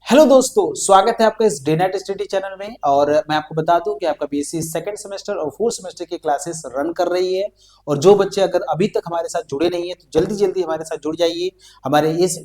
Hello दोस्तों, स्वागत है आपका इस डे नाइट स्टडी चैनल में। और मैं आपको बता दूं कि आपका बीएससी सेकंड सेमेस्टर और फोर्थ सेमेस्टर की क्लासेस रन कर रही है। और जो बच्चे अगर अभी तक हमारे साथ जुड़े नहीं है तो जल्दी जल्दी हमारे साथ जुड़ जाइए। हमारे इस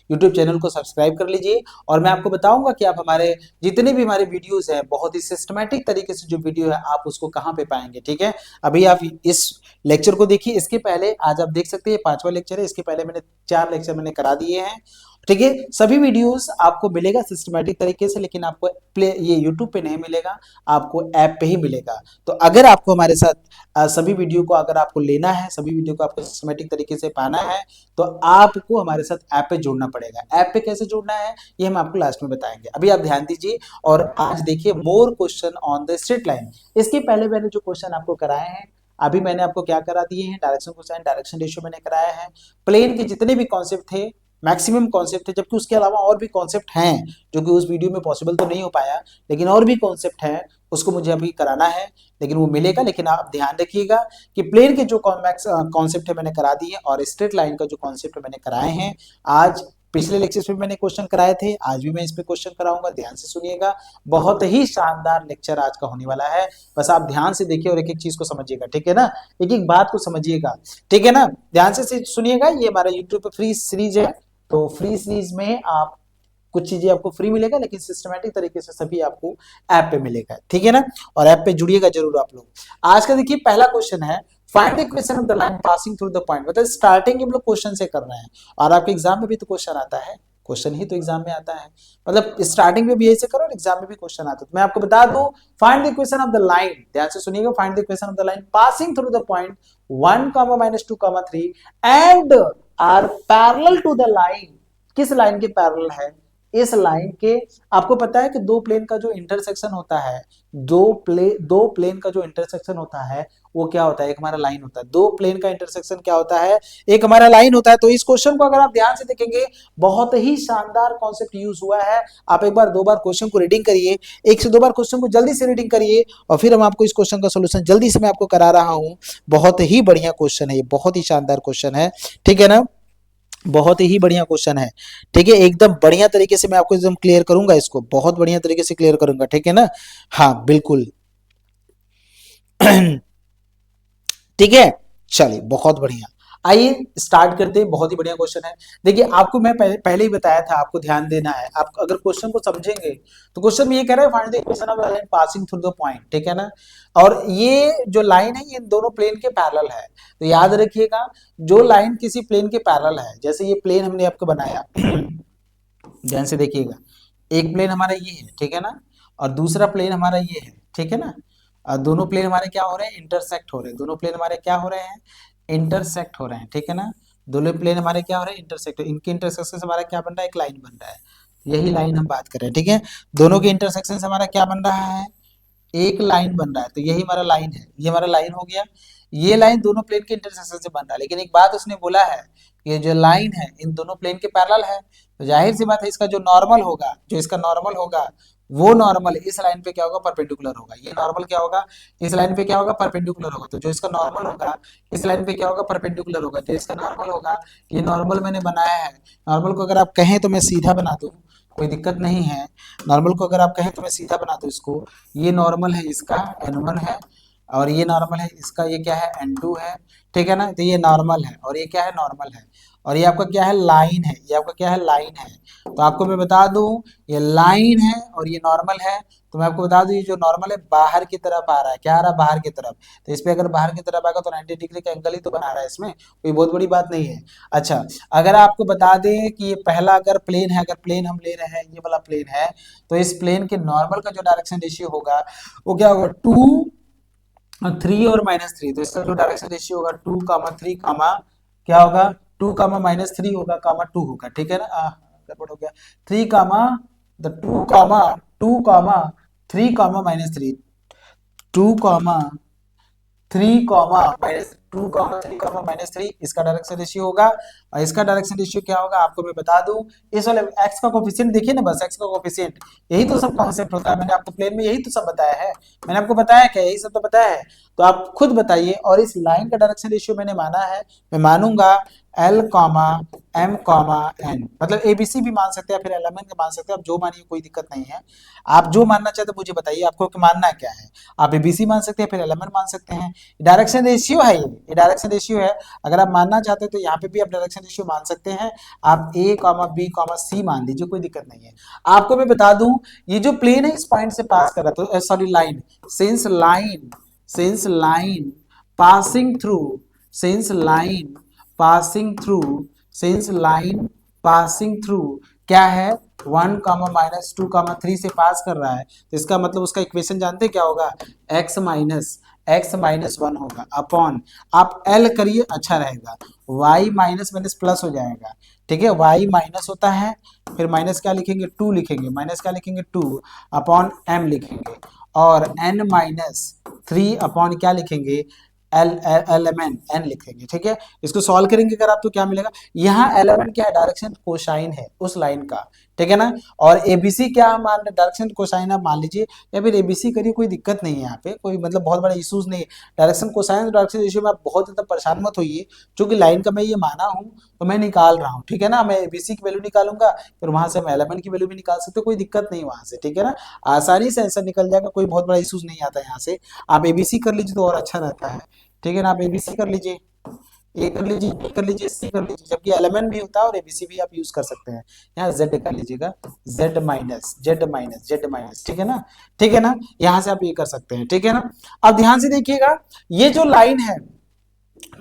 यूट्यूब चैनल को सब्सक्राइब कर लीजिए। और मैं आपको बताऊंगा कि आप हमारे जितने भी हमारे वीडियोज हैं, बहुत ही सिस्टमेटिक तरीके से जो वीडियो है आप उसको कहाँ पे पाएंगे। ठीक है, अभी आप इस लेक्चर को देखिए। इसके पहले आज आप देख सकते हैं 5वां लेक्चर है। इसके पहले मैंने 4 लेक्चर मैंने करा दिए हैं। ठीक है, सभी वीडियोस आपको मिलेगा सिस्टमेटिक तरीके से, लेकिन आपको प्ले ये यूट्यूब पे नहीं मिलेगा, आपको ऐप पे ही मिलेगा। तो अगर आपको हमारे साथ सभी वीडियो को अगर आपको लेना है, सभी वीडियो को आपको सिस्टमेटिक तरीके से पाना है, तो आपको हमारे साथ ऐप पे जुड़ना पड़ेगा। ऐप पे कैसे जुड़ना है ये हम आपको लास्ट में बताएंगे। अभी आप ध्यान दीजिए और आज देखिए more question on the straight line. इसके पहले मैंने जो क्वेश्चन आपको कराए हैं, अभी मैंने आपको क्या करा दिए हैं, डायरेक्शन कोसाइन डायरेक्शन रेशियो मैंने कराया है। प्लेन के जितने भी कॉन्सेप्ट थे, मैक्सिमम कॉन्सेप्ट है, जबकि उसके अलावा और भी कॉन्सेप्ट हैं जो कि उस वीडियो में पॉसिबल तो नहीं हो पाया, लेकिन और भी कॉन्सेप्ट है, उसको मुझे अभी कराना है, लेकिन वो मिलेगा। लेकिन आप ध्यान रखिएगा कि प्लेन के जो कॉन्सेप्ट है मैंने करा दिए और स्ट्रेट लाइन का जो कॉन्सेप्ट मैंने कराए हैं। आज पिछले लेक्चर में मैंने क्वेश्चन कराए थे, आज भी मैं इस पे क्वेश्चन कराऊंगा। ध्यान से सुनिएगा, बहुत ही शानदार लेक्चर आज का होने वाला है। बस आप ध्यान से देखिए और एक एक चीज को समझिएगा। ठीक है ना, एक एक बात को समझिएगा। ठीक है ना, ध्यान से सुनिएगा। ये हमारा यूट्यूब पे फ्री सीरीज है, तो फ्री सीरीज में आप कुछ चीजें आपको फ्री मिलेगा, लेकिन सिस्टमेटिक तरीके से सभी आपको ऐप पे मिलेगा। ठीक है ना, और ऐप पे जुड़िएगा जरूर आप लोग। आज का देखिए पहला क्वेश्चन है, find the equation of the line passing through the point. मतलब स्टार्टिंग हम लोग क्वेश्चन से कर रहे हैं, और आपके एग्जाम में भी तो क्वेश्चन आता है, क्वेश्चन ही तो एग्जाम में आता है। मतलब स्टार्टिंग में भी यही से करो और एग्जाम में भी क्वेश्चन आता है। तो मैं आपको बता दूं, find the equation of the line, ध्यान से सुनिएगा, find the equation of the line passing through the point 1, -2, 3 and are parallel to the line. किस लाइन के पैरेलल है? इस लाइन के। आपको पता है कि दो प्लेन का जो इंटरसेक्शन होता है, दो प्लेन का जो इंटरसेक्शन होता है वो क्या होता है? एक हमारा लाइन होता है। दो प्लेन का इंटरसेक्शन क्या होता है? एक हमारा लाइन होता है। तो इस क्वेश्चन को अगर आप ध्यान से देखेंगे, बहुत ही शानदार कॉन्सेप्ट यूज हुआ है। आप एक बार 2 बार क्वेश्चन को रीडिंग करिए, 1 से 2 बार क्वेश्चन को जल्दी से रीडिंग करिए, और फिर हम आपको इस क्वेश्चन का सोल्यूशन जल्दी से मैं आपको करा रहा हूं। बहुत ही बढ़िया क्वेश्चन है ये, बहुत ही शानदार क्वेश्चन है। ठीक है ना, बहुत ही बढ़िया क्वेश्चन है। ठीक है, एकदम बढ़िया तरीके से मैं आपको एकदम क्लियर करूंगा, इसको बहुत बढ़िया तरीके से क्लियर करूंगा। ठीक है ना, हाँ बिल्कुल। ठीक है, चलिए बहुत बढ़िया। आइए स्टार्ट करते हैं। बहुत ही बढ़िया क्वेश्चन है। देखिए, आपको मैं पहले ही बताया था, आपको ध्यान देना है। आप अगर क्वेश्चन को समझेंगे तो क्वेश्चन में ये कह रहा है, find the equation of the line passing through the point. ठीक है ना, और ये जो लाइन है ये दोनों प्लेन के पैरेलल है। तो याद रखिएगा, जो लाइन किसी प्लेन के पैरेलल है, जैसे ये प्लेन हमने आपको बनाया, ध्यान से देखिएगा, एक प्लेन हमारा ये है, ठीक है ना, और दूसरा प्लेन हमारा ये है। ठीक है ना, दोनों प्लेन हमारे क्या हो रहे हैं? इंटरसेक्ट हो रहे हैं। दोनों प्लेन हमारे क्या हो रहे हैं? इंटरसेक्ट हो रहे हैं। ठीक है ना, दोनों प्लेन हमारे क्या हो रहे हैं? इंटरसेक्ट। इनके इंटरसेक्शन से हमारा क्या बन रहा है? एक लाइन बन रहा है। यही लाइन हम बात कर रहे हैं। ठीक है, दोनों के इंटरसेक्शन से हमारा क्या बन रहा है? एक लाइन बन रहा है। तो यही हमारा लाइन है, ये हमारा लाइन हो गया। ये लाइन दोनों प्लेन के इंटरसेक्शन से बन रहा है। लेकिन एक बात उसने बोला है, ये जो लाइन है इन दोनों प्लेन के पैरेलल है। तो जाहिर सी बात है, इसका जो नॉर्मल होगा, जो इसका नॉर्मल होगा, वो नॉर्मल इस लाइन पे क्या होगा? परपेंडिकुलर होगा। ये नॉर्मल क्या होगा? इस लाइन पे क्या होगा? परपेंडिकुलर होगा। तो जो इसका नॉर्मल होगा इस लाइन पे क्या होगा? परपेंडिकुलर होगा। जो इसका नॉर्मल होगा, ये नॉर्मल मैंने बनाया है। नॉर्मल को अगर आप कहें तो मैं सीधा बना दूं, कोई दिक्कत नहीं है। नॉर्मल को अगर आप कहें तो मैं सीधा बना दूं इसको। ये नॉर्मल है इसका, n1 है, और ये नॉर्मल है इसका, ये क्या है? n2 है। ठीक है ना, तो ये नॉर्मल है और ये क्या है? नॉर्मल है। और ये आपका क्या है? लाइन है। ये आपका क्या है? लाइन है। तो आपको मैं बता दूं, ये लाइन है और ये नॉर्मल है। तो मैं आपको बता दूं, ये जो नॉर्मल है बाहर की तरफ आ रहा है। क्या आ रहा है? बाहर की तरफ। तो इस पे अगर बाहर की तरफ आएगा तो 90 डिग्री का एंगल ही तो बना रहा है, इसमें कोई बहुत बड़ी बात नहीं है। अच्छा, अगर आपको बता दें कि ये पहला अगर प्लेन है, अगर प्लेन हम ले रहे हैं, ये वाला प्लेन है, तो इस प्लेन के नॉर्मल का जो डायरेक्शन रेशियो होगा वो क्या होगा? 2, 3 और -3। तो इसका जो डायरेक्शन रेशियो होगा 2, 3, क्या होगा? 2, -3 होगा, -2 होगा। ठीक है ना, गड़बड़ हो गया। 3, द 2, 3, -3, 2, 3, 2, 3, -3 इसका डायरेक्शन रेशियो होगा। और इसका डायरेक्शन रेशियो क्या होगा आपको मैं बता दूं, इस वाले x का कोफिशिएंट देखिए ना, बस x का कोफिशिएंट, यही तो सब कॉन्सेप्ट होता है। मैंने आपको प्लेन में यही तो सब बताया है, मैंने आपको बताया क्या, यही सब तो बताया है। तो आप खुद बताइए। और इस लाइन का डायरेक्शन रेशियो मैंने माना है, मैं मानूंगा L, M, N, मतलब ABC भी मान सकते हैं, फिर LMN का मान सकते हैं, आप जो मानिए कोई दिक्कत नहीं है। आप जो मानना चाहते हैं मुझे बताइए, आपको मानना क्या है। आप ABC मान सकते हैं, फिर LMN मान सकते हैं। डायरेक्शन रेशियो है, ये डायरेक्शन रेशियो है। अगर आप मानना चाहते हैं तो यहाँ पे भी आप डायरेक्शन रेशियो मान सकते हैं। आप A, B, C मान लीजिए, कोई दिक्कत नहीं है। आपको मैं बता दूं, ये जो प्लेन है इस पॉइंट से पास कर रहा है, sorry line, since line passing through, since line passing through क्या है, 1, -2, 3 से पास कर रहा है। तो इसका मतलब उसका इक्वेशन जानते क्या होगा, x माइनस 1 होगा अपॉन, आप L करिए अच्छा रहेगा, y माइनस प्लस हो जाएगा, ठीक है। y माइनस होता है, फिर माइनस क्या लिखेंगे, 2 लिखेंगे, माइनस क्या लिखेंगे 2 अपॉन m लिखेंगे, और n माइनस 3 अपॉन क्या लिखेंगे, एन लिखेंगे, ठीक है। इसको सॉल्व करेंगे अगर आप तो क्या मिलेगा, यहाँ एलिमेंट क्या है, डायरेक्शन कोसाइन है उस लाइन का, ठीक है ना। और एबीसी क्या मान डायरेक्शन कोसाइन आप मान लीजिए, या फिर एबीसी करिए, कोई दिक्कत नहीं है यहाँ पे, कोई मतलब बहुत बड़ा इश्यूज नहीं है। डायरेक्शन कोसाइन डायरेक्शन रेशियो में आप बहुत ज्यादा परेशान मत होइए, क्योंकि लाइन का मैं ये माना हूँ तो मैं निकाल रहा हूँ, ठीक है ना। मैं एबीसी की वैल्यू निकालूंगा, फिर वहां से हम एलिमेंट की वैल्यू भी निकाल सकते हो, कोई दिक्कत नहीं वहां से, ठीक है ना। आसानी से आंसर निकल जाएगा, कोई बहुत बड़ा इश्यूज नहीं आता यहाँ से। आप एबीसी कर लीजिए तो और अच्छा रहता है, ठीक है ना। आप एबीसी कर लीजिए, ए कर लीजिए, बी कर लीजिए, सी कर लीजिए, जबकि एलिमेंट भी होता है और एबीसी भी आप यूज कर सकते हैं। यहाँ जेड कर लीजिएगा, जेड माइनस, ठीक है ना, ठीक है ना। यहाँ से आप ये कर सकते हैं, ठीक है ना। अब ध्यान से देखिएगा, ये जो लाइन है,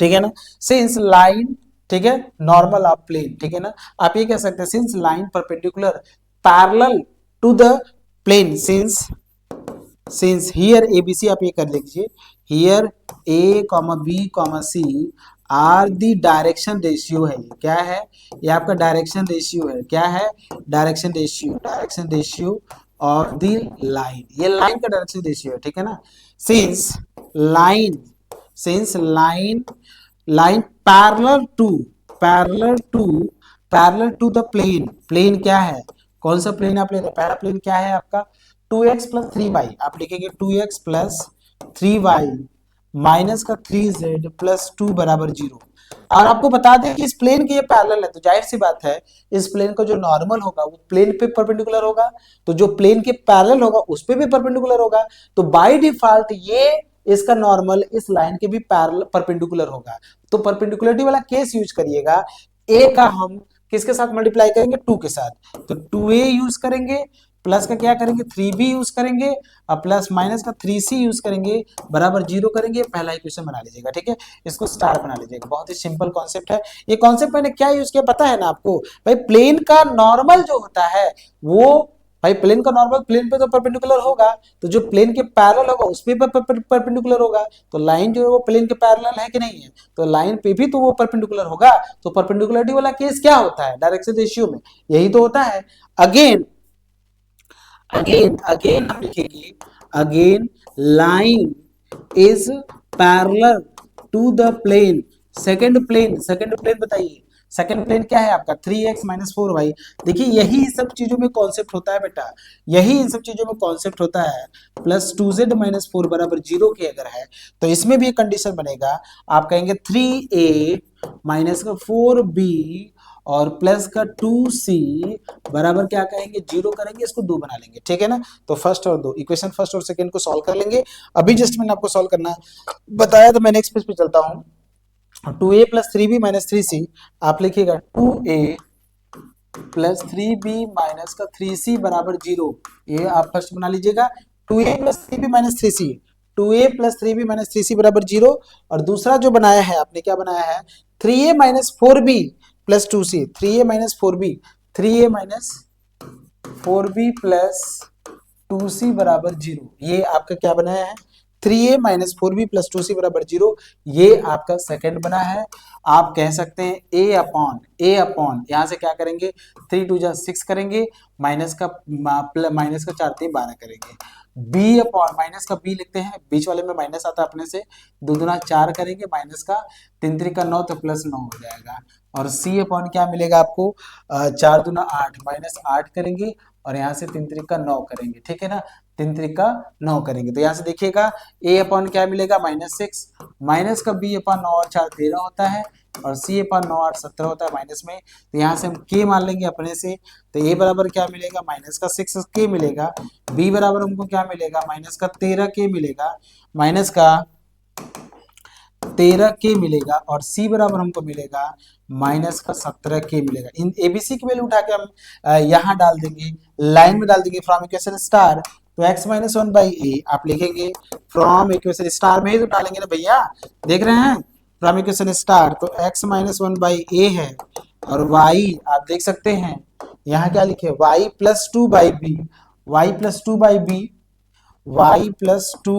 ठीक है ना, सिंस लाइन, ठीक है, नॉर्मल ऑफ प्लेन, ठीक है ना। आप ये कह सकते हैं since line perpendicular parallel to the plane, since here ABC आप ये कर लीजिए, here A, B, C are the direction ratio है, क्या है, ये आपका डायरेक्शन रेशियो है, क्या है, direction ratio of the line, ये लाइन का डायरेक्शन रेशियो है, ठीक है ना। Since line line parallel to the plane, plane क्या है, कौन सा प्लेन आप ले रहे हैं, पहला प्लेन क्या है आपका 2x प्लस 3y, आप लिखेंगे 2x प्लस 3y माइनस का 3z प्लस 2 बराबर 0। और आपको बता दें कि इस प्लेन के ये पैरेलल है, तो जाहिर सी बात है इस प्लेन का जो नॉर्मल होगा वो प्लेन पे परपेंडिकुलर होगा, तो जो प्लेन के पैरेलल होगा उस पे भी परपेंडिकुलर होगा, तो बाय डिफॉल्ट ये इसका नॉर्मल इस लाइन के भी पैरेलल परपेंडिकुलर होगा। तो परपेंडिकुलरिटी वाला केस यूज करिएगा, ए का हम किसके साथ मल्टीप्लाई करेंगे, 2 के साथ, तो 2a यूज करेंगे, प्लस का क्या करेंगे 3b यूज करेंगे, और प्लस माइनस का 3c यूज करेंगे, बराबर 0 करेंगे, पहला इक्वेशन बना लीजिएगा, ठीक है। इसको स्टार बना लीजिएगा, बहुत ही सिंपल कॉन्सेप्ट है। ये कॉन्सेप्ट मैंने क्या यूज किया पता है ना आपको, भाई प्लेन का नॉर्मल जो होता है वो, भाई प्लेन का नॉर्मल प्लेन पे तो परपेंडिकुलर होगा, तो जो प्लेन के पैरेलल होगा उस पे परपेंडिकुलर होगा, तो लाइन जो है वो प्लेन के पैरेलल है कि नहीं है, तो लाइन पे भी तो वो परपेंडिकुलर होगा। तो परपेंडिकुलरिटी वाला केस क्या होता है डायरेक्शन रेशियो में, यही तो होता है। अगेन हम लिखेंगे, again line is parallel to the plane, second plane बताइए, सेकंड प्लेन क्या है आपका 3x माइनस 4y। देखिए यही सब चीजों में कॉन्सेप्ट होता है बेटा, यही इन सब चीजों में कॉन्सेप्ट होता है। प्लस 2z माइनस 4 बराबर 0 के अगर है तो इसमें भी एक कंडीशन बनेगा, आप कहेंगे 3a माइनस का 4b और प्लस का 2c बराबर क्या कहेंगे 0 करेंगे, इसको 2 बना लेंगे, ठीक है ना। तो फर्स्ट और 2 इक्वेशन, फर्स्ट और सेकंड को सॉल्व कर लेंगे। अभी जस्ट मैंने आपको सॉल्व करना बताया, तो मैं नेक्स्ट पेज पे चलता हूं। 2a plus 3b minus 3c, आप लिखिएगा 2a प्लस 3b माइनस का 3c बराबर 0, ये आप फर्स्ट बना लीजिएगा। 2a plus 3b minus 3c, 2a plus 3b minus 3c बराबर 0। और दूसरा जो बनाया है आपने, क्या बनाया है 3a minus 4b plus 2c, 3a minus 4b, 3a minus 4b plus 2c बराबर 0, ये आपका क्या बनाया है 3a minus 4b plus 2c बराबर 0, ये आपका सेकंड बना है। आप कह सकते हैं a अपॉन यहां से क्या करेंगे 3 2 जा 6 करेंगे, माइनस का 4 3 12 करेंगे, बी अपॉन माइनस का बी लिखते हैं, बीच वाले में माइनस आता है अपने से, 2 दूना 4 करेंगे, माइनस का 3 त्रिका 9 तो प्लस 9 हो जाएगा। और सी अपॉन क्या मिलेगा आपको, 4 दूना 8 माइनस 8 करेंगे और यहाँ से 3 त्रिका 9 करेंगे, ठीक है ना, 3 त्रिका 9 करेंगे तो यहाँ से देखिएगा ए अपॉन क्या मिलेगा -6, माइनस का बी अपॉन 9 और 4 13 होता है, और सी अपॉन 9 8 17 होता है माइनस में, तो यहाँ से हम के मान लेंगे अपने से, तो ए बराबर क्या मिलेगा माइनस का 6 के मिलेगा, बी बराबर हमको क्या मिलेगा माइनस का 13 के मिलेगा, माइनस का 13 के मिलेगा, और सी बराबर हमको मिलेगा माइनस का 17 के मिलेगा। इन एबीसी की वैल्यू उठा के हम यहाँ डाल देंगे, लाइन में डाल देंगे फ्रॉम इक्वेशन स्टार, तो x माइनस 1 बाई ए आप लिखेंगे फ्रॉम इक्वेशन स्टार में ही तो डालेंगे ना भैया, देख रहे हैं फ्रॉम इक्वेशन स्टार, तो x माइनस 1 बाई ए है, और y आप देख सकते हैं यहाँ क्या लिखे y plus 2 by B, y plus 2 by B, y plus 2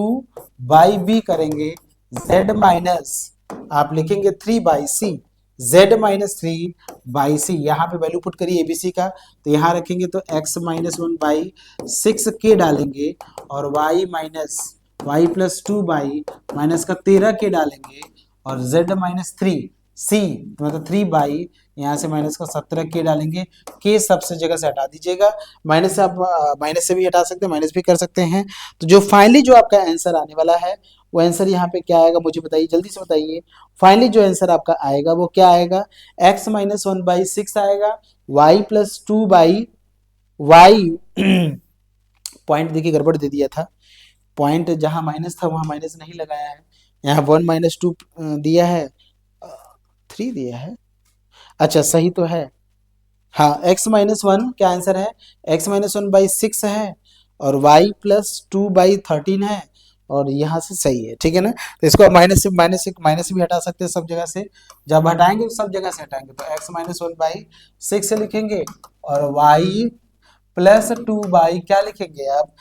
by B करेंगे, z माइनस आप लिखेंगे 3 by C, z minus 3 by C, यहाँ पे वैल्यू पुट करिए एबीसी का, तो यहाँ रखेंगे तो x माइनस 1 बाई 6 के डालेंगे, और y minus y plus 2 by minus का 13 के डालेंगे, और z माइनस 3 सी मतलब 3 बाई यहाँ से माइनस का 17 के डालेंगे, के सबसे जगह से हटा दीजिएगा, माइनस से आप माइनस से भी हटा सकते हैं, माइनस भी कर सकते हैं, तो जो फाइनली जो आपका आंसर आने वाला है वो आंसर यहाँ पे क्या आएगा मुझे बताइए, जल्दी से बताइए, फाइनली जो आंसर आपका आएगा वो क्या आएगा, x माइनस 1 बाई 6 आएगा, y plus 2 by Y point देखिए गड़बड़ दे दिया था, पॉइंट जहां माइनस था वहां माइनस नहीं लगाया है, यहाँ 1 माइनस 2 दिया है, 3 दिया है, अच्छा सही तो है, हाँ x माइनस 1 क्या आंसर है, x माइनस 1 बाई 6 है, और y प्लस 2 बाई 13 है, और यहाँ से सही है, ठीक है ना, तो इसको माइनस से भी हटा सकते हैं सब जगह से, जब हटाएंगे तो सब जगह से हटाएंगे, तो x माइनस 1 बाई 6 से लिखेंगे, और y प्लस 2 बाई क्या लिखेंगे आप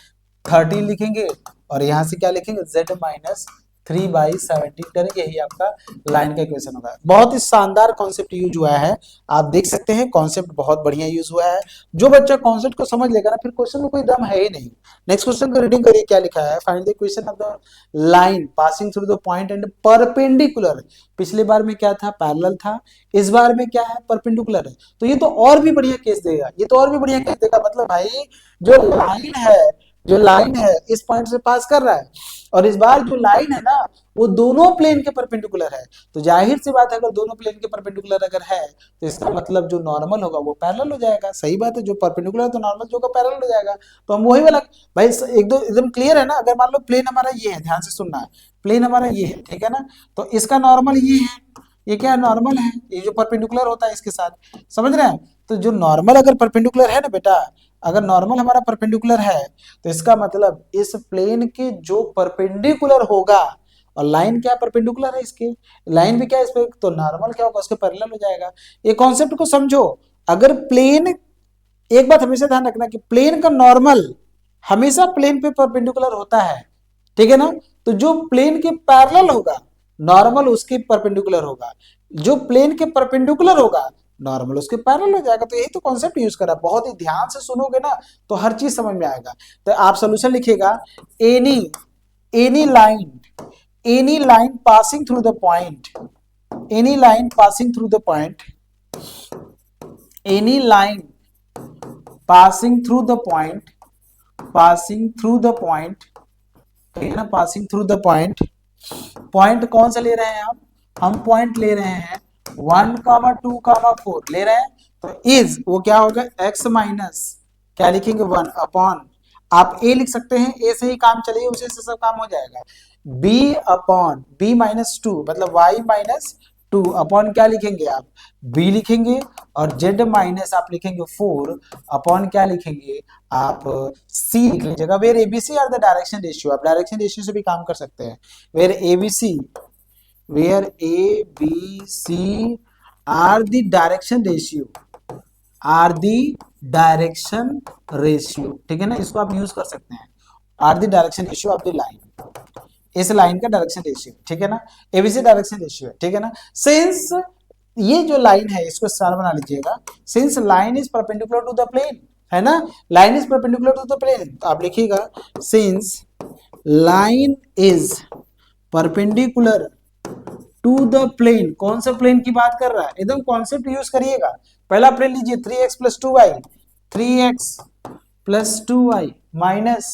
13 लिखेंगे, और यहाँ से क्या लिखेंगे z माइनस 3 बाई 17 करेंगे, यही आपका लाइन का इक्वेशन होगा। बहुत ही शानदार कॉन्सेप्ट यूज हुआ है, आप देख सकते हैं कॉन्सेप्ट बहुत बढ़िया यूज हुआ है, जो बच्चा कॉन्सेप्ट को समझ लेगा ना फिर क्वेश्चन में कोई दम है ही नहीं। नेक्स्ट क्वेश्चन को रीडिंग करिए क्या लिखा है, find the equation of the line passing through the point and perpendicular, पिछली बार में क्या था पैरेलल था, इस बार में क्या है परपेंडिकुलर है, तो ये तो और भी बढ़िया केस देगा, ये तो और भी बढ़िया केस देगा, मतलब भाई जो लाइन है इस पॉइंट से पास कर रहा है, और इस बार जो लाइन है ना वो दोनों प्लेन के परपेंडिकुलर है, तो जाहिर सी बात है अगर दोनों प्लेन के परपेंडिकुलर अगर है तो इसका मतलब जो नॉर्मल होगा वो पैरेलल हो जाएगा, सही बात है, जो परपेंडिकुलर है तो नॉर्मल जो का पैरेलल हो जाएगा, तो हम वही वाला भाई एक दो एकदम क्लियर है ना, अगर मान लो प्लेन हमारा ये है, ध्यान से सुनना है, प्लेन हमारा ये है, ठीक है ना, तो इसका नॉर्मल ये है, ये क्या नॉर्मल है, ये जो परपेंडिकुलर होता है इसके साथ, समझ रहे हैं, तो जो नॉर्मल अगर परपेंडिकुलर है ना बेटा, अगर नॉर्मल हमारा परपेंडिकुलर है तो इसका मतलब इस प्लेन के जो परपेंडिकुलर होगा, और लाइन क्या परपेंडिकुलर है इसके, लाइन भी क्या है इस पे, तो नॉर्मल क्या होगा उसके पैरेलल हो जाएगा। ये कॉन्सेप्ट को समझो, अगर प्लेन, एक बात हमेशा ध्यान रखना कि प्लेन का नॉर्मल हमेशा प्लेन पे परपेंडिकुलर होता है, ठीक है ना, तो जो प्लेन के पैरेलल होगा नॉर्मल उसके परपेंडिकुलर होगा, जो प्लेन के परपेंडिकुलर होगा नॉर्मल उसके पैरेलल हो जाएगा, तो यही तो कॉन्सेप्ट यूज करा, बहुत ही ध्यान से सुनोगे ना तो हर चीज समझ में आएगा। तो आप सोल्यूशन लिखिएगा, any any line passing through the point, any line passing through the point, any line passing through the point, passing through the point, ठीक है ना, passing through the point, point कौन सा ले रहे हैं आप, हम पॉइंट ले रहे हैं 1, 2, 4 ले रहे हैं, तो इज वो क्या होगा x माइनस क्या लिखेंगे 1 अपॉन, आप a लिख सकते हैं, a से ही काम चलेगा, उसी से सब काम हो जाएगा, b अपॉन b माइनस 2 मतलब y माइनस 2 अपॉन क्या लिखेंगे आप b लिखेंगे, और z माइनस आप लिखेंगे 4 अपॉन क्या लिखेंगे आप c लिख लीजिएगा, where abc are the direction ratio, आप डायरेक्शन रेशियो से भी काम कर सकते हैं, where abc are the direction ratio, are the direction ratio, ठीक है ना, इसको आप यूज कर सकते हैं, are the direction ratio of the line, इस लाइन का डायरेक्शन रेशियो, ठीक है ना, एबीसी डायरेक्शन रेशियो है, ठीक है ना, सिंस ये जो लाइन है इसको स्टार बना लीजिएगा, since line is perpendicular to the plane, है ना, line is perpendicular to the plane, तो आप लिखिएगा since line is perpendicular to the plane, कौन सा प्लेन की बात कर रहा है, एकदम कॉन्सेप्ट यूज करिएगा। पहला प्लेन लीजिए 3x plus 2y, 3x plus 2y minus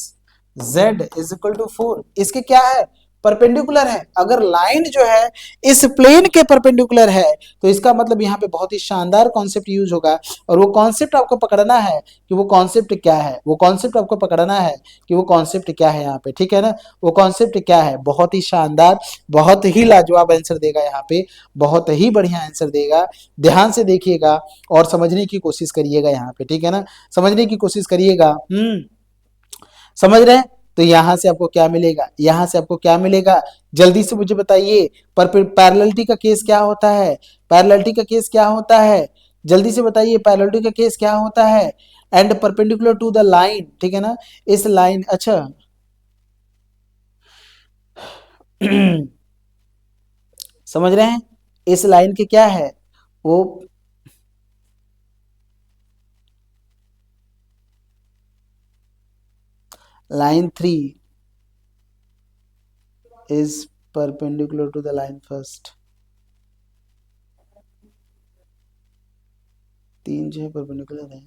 z is equal to 4, इसके क्या है, परपेंडिकुलर है। अगर लाइन जो है इस प्लेन के परपेंडिकुलर है तो इसका मतलब यहाँ पे बहुत ही शानदार कॉन्सेप्ट यूज होगा, और वो कॉन्सेप्ट आपको पकड़ना है कि वो कॉन्सेप्ट क्या है, वो कॉन्सेप्ट आपको पकड़ना है कि वो कॉन्सेप्ट क्या है यहाँ पे, ठीक है ना, वो कॉन्सेप्ट क्या है। बहुत ही शानदार, बहुत ही लाजवाब आंसर देगा यहाँ पे, बहुत ही बढ़िया आंसर देगा। ध्यान से देखिएगा और समझने की कोशिश करिएगा यहाँ पे, ठीक है ना, समझने की कोशिश करिएगा। समझ रहे हैं, तो यहां से आपको क्या मिलेगा, यहां से आपको क्या मिलेगा, जल्दी से मुझे बताइए। पर पैरेललिटी का केस क्या होता है, पैरेललिटी का केस क्या होता है, जल्दी से बताइए, पैरेललिटी का केस क्या होता है, and perpendicular to the line, ठीक है ना, इस लाइन, अच्छा समझ रहे हैं, इस लाइन के क्या है वो, line 3 is perpendicular to the line first, 3 जो है परपेंडिकुलर है।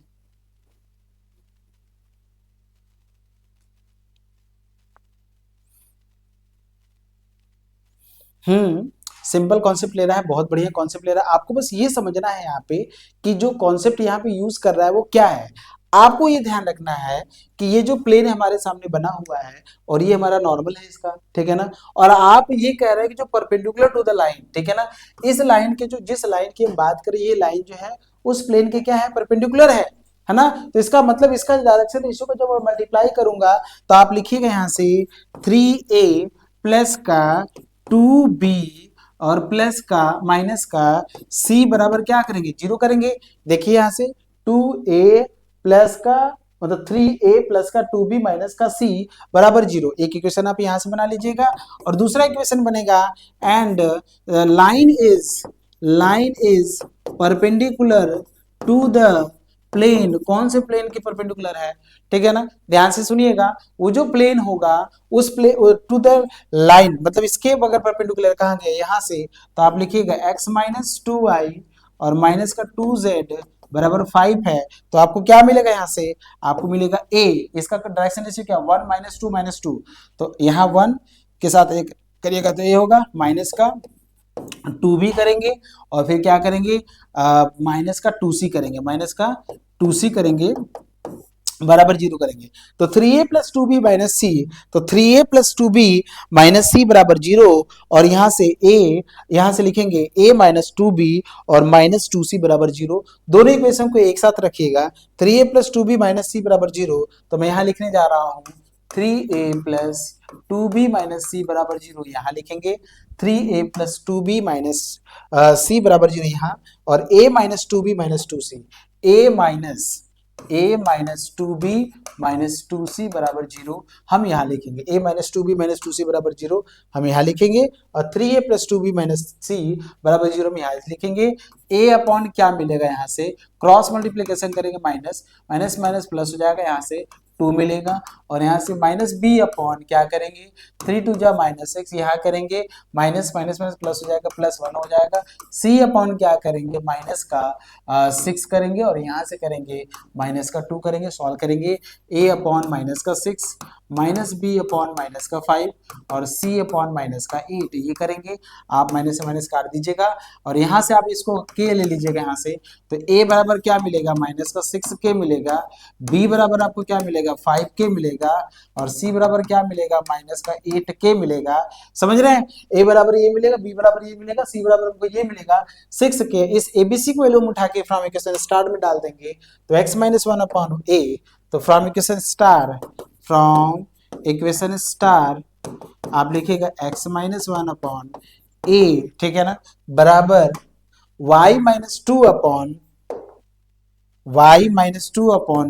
सिंपल कॉन्सेप्ट ले रहा है, बहुत बढ़िया कॉन्सेप्ट ले रहा है। आपको बस ये समझना है यहाँ पे कि जो कॉन्सेप्ट यहाँ पे यूज कर रहा है वो क्या है। आपको ये ध्यान रखना है कि ये जो प्लेन हमारे सामने बना हुआ है और ये हमारा नॉर्मल है इसका, ठीक है ना, और आप ये कह रहे हैं कि जो परपेंडिकुलर टू द लाइन, ठीक है ना, इस लाइन के जो, जिस लाइन की हम बात करें, ये लाइन जो है उस प्लेन के क्या है, परपेंडिकुलर है ना, तो इसका मतलब इसका डायरेक्शन रेशियो को जब मल्टीप्लाई करूंगा तो आप लिखिएगा यहाँ से 3a प्लस का 2b और प्लस का माइनस का c बराबर क्या करेंगे, 0 करेंगे। देखिए यहाँ से 2a प्लस का मतलब 3a प्लस का 2b माइनस का c बराबर 0, एक इक्वेशन आप यहां से बना लीजिएगा। और दूसरा इक्वेशन बनेगा and line is perpendicular to the plane, कौन से प्लेन के परपेंडिकुलर है, ठीक है ना, ध्यान से सुनिएगा, वो जो प्लेन होगा उस प्लेन टू द लाइन, मतलब इसके अगर परपेंडिकुलर कहाँ गए, यहां से, तो आप लिखिएगा x माइनस 2y और माइनस का 2z बराबर 5 है। तो आपको क्या मिलेगा, यहाँ से आपको मिलेगा a, इसका डायरेक्शन रेशियो क्या, 1 माइनस टू, तो यहाँ 1 के साथ एक करिएगा तो ये होगा, माइनस का 2b करेंगे और फिर क्या करेंगे, माइनस का 2c करेंगे, माइनस का 2c करेंगे बराबर 0 करेंगे। तो 3a प्लस 2b माइनस सी, तो 3a प्लस 2b माइनस सी बराबर 0, और यहां से a, यहां से लिखेंगे a माइनस 2b और माइनस 2c बराबर 0। दोनों इक्वेशन को एक साथ रखिएगा, 3a प्लस 2b माइनस सी बराबर 0, तो मैं यहां लिखने जा रहा हूं 3a प्लस 2b माइनस सी बराबर 0, यहां लिखेंगे 3a प्लस 2b माइनस सी बराबर 0 यहाँ, और a minus 2b minus 2c, a minus 2b minus 2c बराबर 0 हम यहाँ लिखेंगे, a minus 2b minus 2c बराबर 0 हम यहाँ लिखेंगे, और 3a plus 2b minus c बराबर 0 हम यहाँ लिखेंगे। a अपॉन क्या मिलेगा, यहाँ से क्रॉस मल्टीप्लीकेशन करेंगे, माइनस माइनस माइनस प्लस हो जाएगा, यहाँ से 2 मिलेगा, और यहाँ से माइनस b अपॉन क्या करेंगे, 3 2 जा माइनस x, यहाँ करेंगे माइनस माइनस माइनस प्लस हो जाएगा, प्लस 1 हो जाएगा, c अपॉन क्या करेंगे, माइनस का 6 करेंगे, और यहाँ से करेंगे माइनस का 2 करेंगे, सॉल्व करेंगे, a अपॉन माइनस का 6 माइनस b अपॉन माइनस का 5 और c अपॉन माइनस का 8, ये करेंगे, आप माइनस से माइनस काट दीजिएगा, और यहाँ से आप इसको k ले लीजिएगा यहाँ से, तो a बराबर क्या मिलेगा, माइनस का 6k मिलेगा, b बराबर आपको क्या मिलेगा, 5k मिलेगा, और c बराबर क्या मिलेगा, माइनस का 8k मिलेगा। समझ रहे हैं, a बराबर ये मिलेगा, b बराबर ये मिलेगा, c बराबर हमको ये मिलेगा 6k। इस abc को वैल्यू उठा के फ्रॉम इक्वेशन स्टार में डाल देंगे, तो x माइनस 1 अपॉन a, तो फ्रॉम इक्वेशन स्टार आप लिखिएगा x माइनस 1 अपॉन a, ठीक है ना, बराबर y माइनस 2 अपॉन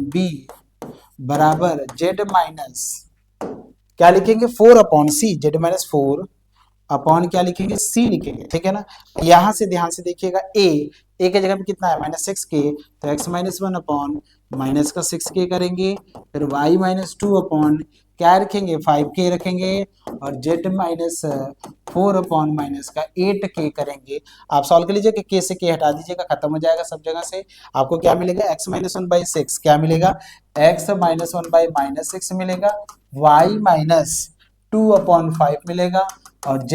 b बराबर z माइनस क्या लिखेंगे, 4 upon c, z minus 4 upon क्या लिखेंगे, c लिखेंगे, ठीक है ना। यहां से ध्यान से देखिएगा, a के जगह पे कितना है -6k, तो x -1 अपॉन माइनस का 6k करेंगे, फिर y -2 अपॉन क्या रखेंगे 5k रखेंगे, और z -4 अपॉन माइनस का 8k करेंगे। आप सॉल्व कर लीजिए कि k से k हटा दीजिएगा, खत्म हो जाएगा सब जगह से। आपको क्या मिलेगा x -1/6, क्या मिलेगा x -1/-6 मिलेगा, y -2 अपॉन 5 मिलेगा, और z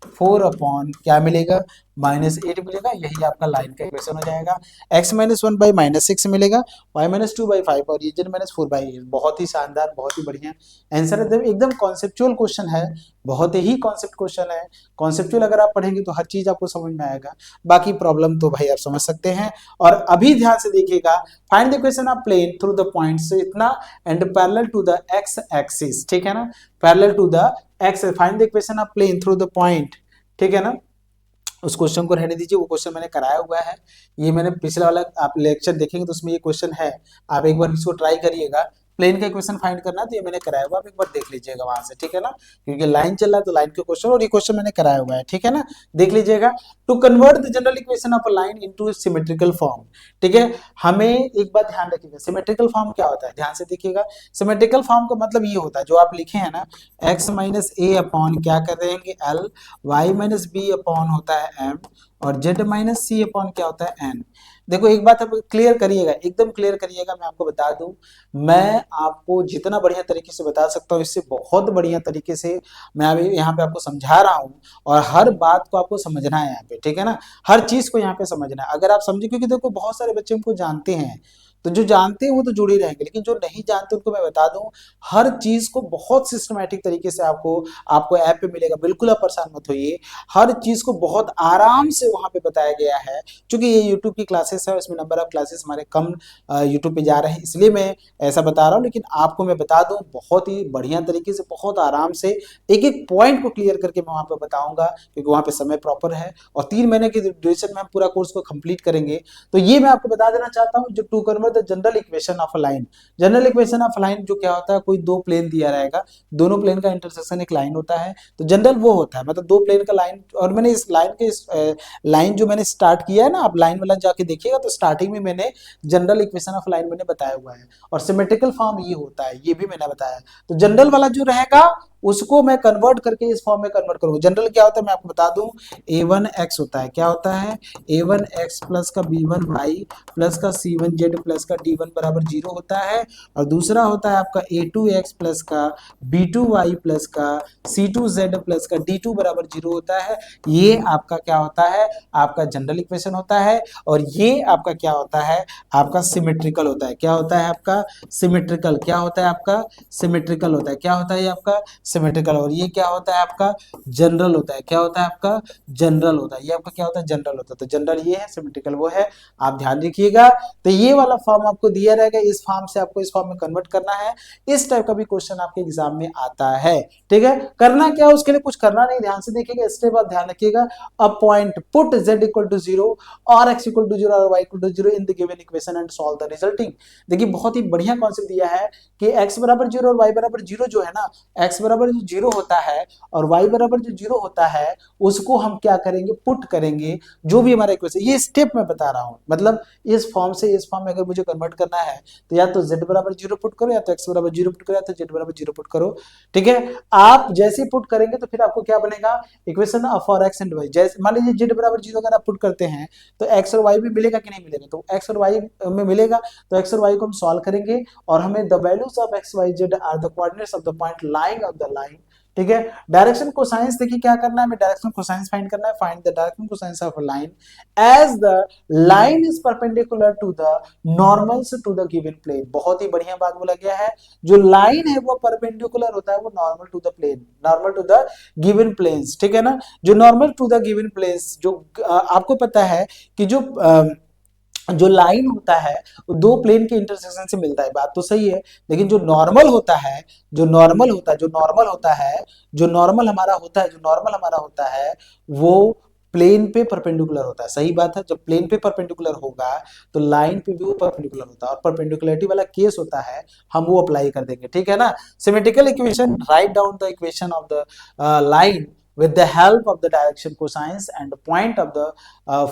-4 अपॉन क्या मिलेगा -8 मिलेगा। यही आपका लाइन का इक्वेशन हो जाएगा। x -1/-6 मिलेगा, y -2/5 और ये z -4/8। बहुत ही शानदार, बहुत ही बढ़िया आंसर है, एकदम कॉन्सेप्चुअल क्वेश्चन है, बहुत ही कॉन्सेप्ट क्वेश्चन है। कॉन्सेप्चुअल अगर आप पढ़ेंगे तो हर चीज आपको समझ में आएगा, बाकी प्रॉब्लम तो भाई आप समझ सकते हैं। और अभी ध्यान से देखिएगा, find the equation of plane through the points इतना and parallel to the x axis, ठीक है ना, parallel to the x, find the equation of plane through the point, ठीक है ना। उस क्वेश्चन को रहने दीजिए, वो क्वेश्चन मैंने कराया हुआ है, ये मैंने पिछला वाला आप लेक्चर देखेंगे तो उसमें ये क्वेश्चन है, आप एक बार इसको ट्राई करिएगा। प्लेन का इक्वेशन फाइंड करना, तो ये मैंने कराया हुआ, आप एक बार देख लीजिएगा वहां से, ठीक है ना, क्योंकि लाइन चल रहा है तो लाइन के क्वेश्चन, और ये क्वेश्चन मैंने कराया हुआ है, ठीक है ना, देख लीजिएगा। To convert the general equation of a line into symmetrical form, ठीक है। हमें एक बात ध्यान रखिएगा, सिमेट्रिकल फॉर्म क्या होता है, ध्यान से देखिएगा। सिमेट्रिकल फॉर्म का मतलब ये होता है, जो आप लिखे हैं ना, x - a अपॉन क्या कर रहे हैं l, y - b अपॉन होता है m, और z -c अपॉन क्या होता है n। देखो एक बात आप क्लियर करिएगा, एकदम क्लियर करिएगा, मैं आपको बता दूं, मैं आपको जितना बढ़िया तरीके से बता सकता हूँ, इससे बहुत बढ़िया तरीके से मैं अभी यहाँ पे आपको समझा रहा हूँ, और हर बात को आपको समझना है यहाँ पे, ठीक है ना, हर चीज को यहाँ पे समझना है। अगर आप समझे, क्योंकि देखो बहुत सारे बच्चे हमको जानते हैं, तो जो जानते हैं वो तो जुड़े रहेंगे, लेकिन जो नहीं जानते उनको मैं बता दूं, हर चीज को बहुत सिस्टमैटिक तरीके से आपको ऐप पे मिलेगा, बिल्कुल आप परेशान मत होइए। हर चीज को बहुत आराम से वहां पे बताया गया है, क्योंकि ये यूट्यूब की क्लासेस है, इसमें नंबर ऑफ क्लासेस हमारे कम यूट्यूब पे जा रहे हैं, इसलिए मैं ऐसा बता रहा हूँ। लेकिन आपको मैं बता दूं, बहुत ही बढ़िया तरीके से, बहुत आराम से एक एक पॉइंट को क्लियर करके मैं वहां पे बताऊंगा, क्योंकि वहां पे समय प्रॉपर है, और 3 महीने की ड्यूरेशन में हम पूरा कोर्स को कंप्लीट करेंगे। तो ये मैं आपको बता देना चाहता हूँ, जो to convert the general equation of a line, general equation of line जो क्या होता है, कोई दो प्लेन दिया रहेगा, दोनों प्लेन का इंटरसेक्शन एक लाइन होता है, तो जनरल वो होता है, मतलब दो प्लेन का लाइन। और मैंने इस लाइन के लाइन जो मैंने स्टार्ट किया है ना, आप लाइन वाला जाके देखिएगा, तो स्टार्टिंग में मैंने जनरल इक्वेशन ऑफ लाइन मैंने बताया हुआ है, और सिमेट्रिकल फॉर्म ये होता है, ये भी मैंने बताया। तो जनरल वाला जो रहेगा उसको मैं कन्वर्ट करके इस फॉर्म में कन्वर्ट करूंगा। जनरल क्या होता है मैं आपको बता दूं, a1x होता है, क्या होता है a1x प्लस का b1y प्लस का c1z प्लस का d1 बराबर 0 होता है, और दूसरा होता है आपका a2x प्लस का b2y प्लस का c2z प्लस का d2 बराबर 0 होता है। ये आपका क्या होता है, आपका जनरल इक्वेशन होता है, और ये आपका क्या होता है, आपका सिमेट्रिकल होता है। क्या होता है आपका सिमेट्रिकल, क्या होता है आपका सिमेट्रिकल होता है, क्या होता है आपका सिमेट्रिकल। और ये क्या होता है आपका जनरल होता है, क्या होता है आपका जनरल होता है, ये आपका क्या होता है जनरल होता है। तो जनरल ये है, सिमेट्रिकल वो है, आप ध्यान रखिएगा। तो ये वाला फॉर्म आपको दिया रहेगा, इस फॉर्म से आपको इस फॉर्म में कन्वर्ट करना है। इस टाइप का भी क्वेश्चन आपके एग्जाम में आता है, ठीक है। करना क्या, उसके लिए कुछ करना नहीं, ध्यान से देखिएगा, स्टेप आप ध्यान रखिएगा। A point put z equal to 0 और x इक्वल टू 0 और y equal to 0 in the given equation and solve the resulting. देखिए बहुत ही बढ़िया कॉन्सेप्ट दिया है कि x बराबर 0 और y बराबर 0 जो है ना, x बराबर जो 0 होता है और y बराबर जो 0 होता है, उसको हम क्या करेंगे, पुट करेंगे, जो भी हमारा इक्वेशन, ये स्टेप मैं बता रहा हूं, मतलब इस फॉर्म से इस फॉर्म में अगर मुझे कन्वर्ट करना है, तो या तो z बराबर 0 पुट करो, या तो x बराबर 0 पुट करो, या तो z बराबर 0 पुट करो, ठीक है। आप जैसे पुट करेंगे तो फिर आपको क्या बनेगा, equation for x and y। जैसे मान लीजिए z बराबर 0 अगर आप पुट करते हैं, तो x और y में मिलेगा कि नहीं मिलेगा, तो x और y में मिलेगा, तो x और y को हम सॉल्व करेंगे, और हमें the values of x y z are the coordinates of the point lying of the line, ठीक है। डायरेक्शन कोसाइंस देखिए क्या करना है, हमें डायरेक्शन कोसाइंस फाइंड करना है। Find the direction cosines of a line as the line is perpendicular to the normals to the given plane. बहुत ही बढ़िया बात बोला गया है, जो लाइन है वो परपेंडिकुलर होता है, वो normal to the plane, normal to the given planes, ठीक है ना। जो normal to the given planes, जो आपको पता है कि जो लाइन होता है वो दो प्लेन के इंटरसेक्शन से मिलता है, बात तो सही है। लेकिन जो नॉर्मल होता है, जो नॉर्मल होता है, जो नॉर्मल होता है, जो नॉर्मल हमारा होता है, जो नॉर्मल हमारा होता है, वो प्लेन पे परपेंडिकुलर होता है। सही बात है, जब प्लेन पे परपेंडिकुलर होगा तो लाइन पे भी वो परपेंडिकुलर होता है, और परपेंडिकुलरिटी वाला केस होता है, हम वो अप्लाई कर देंगे, ठीक है ना। Symmetrical equation, write down the equation of the line with the help of the direction cosines and point of the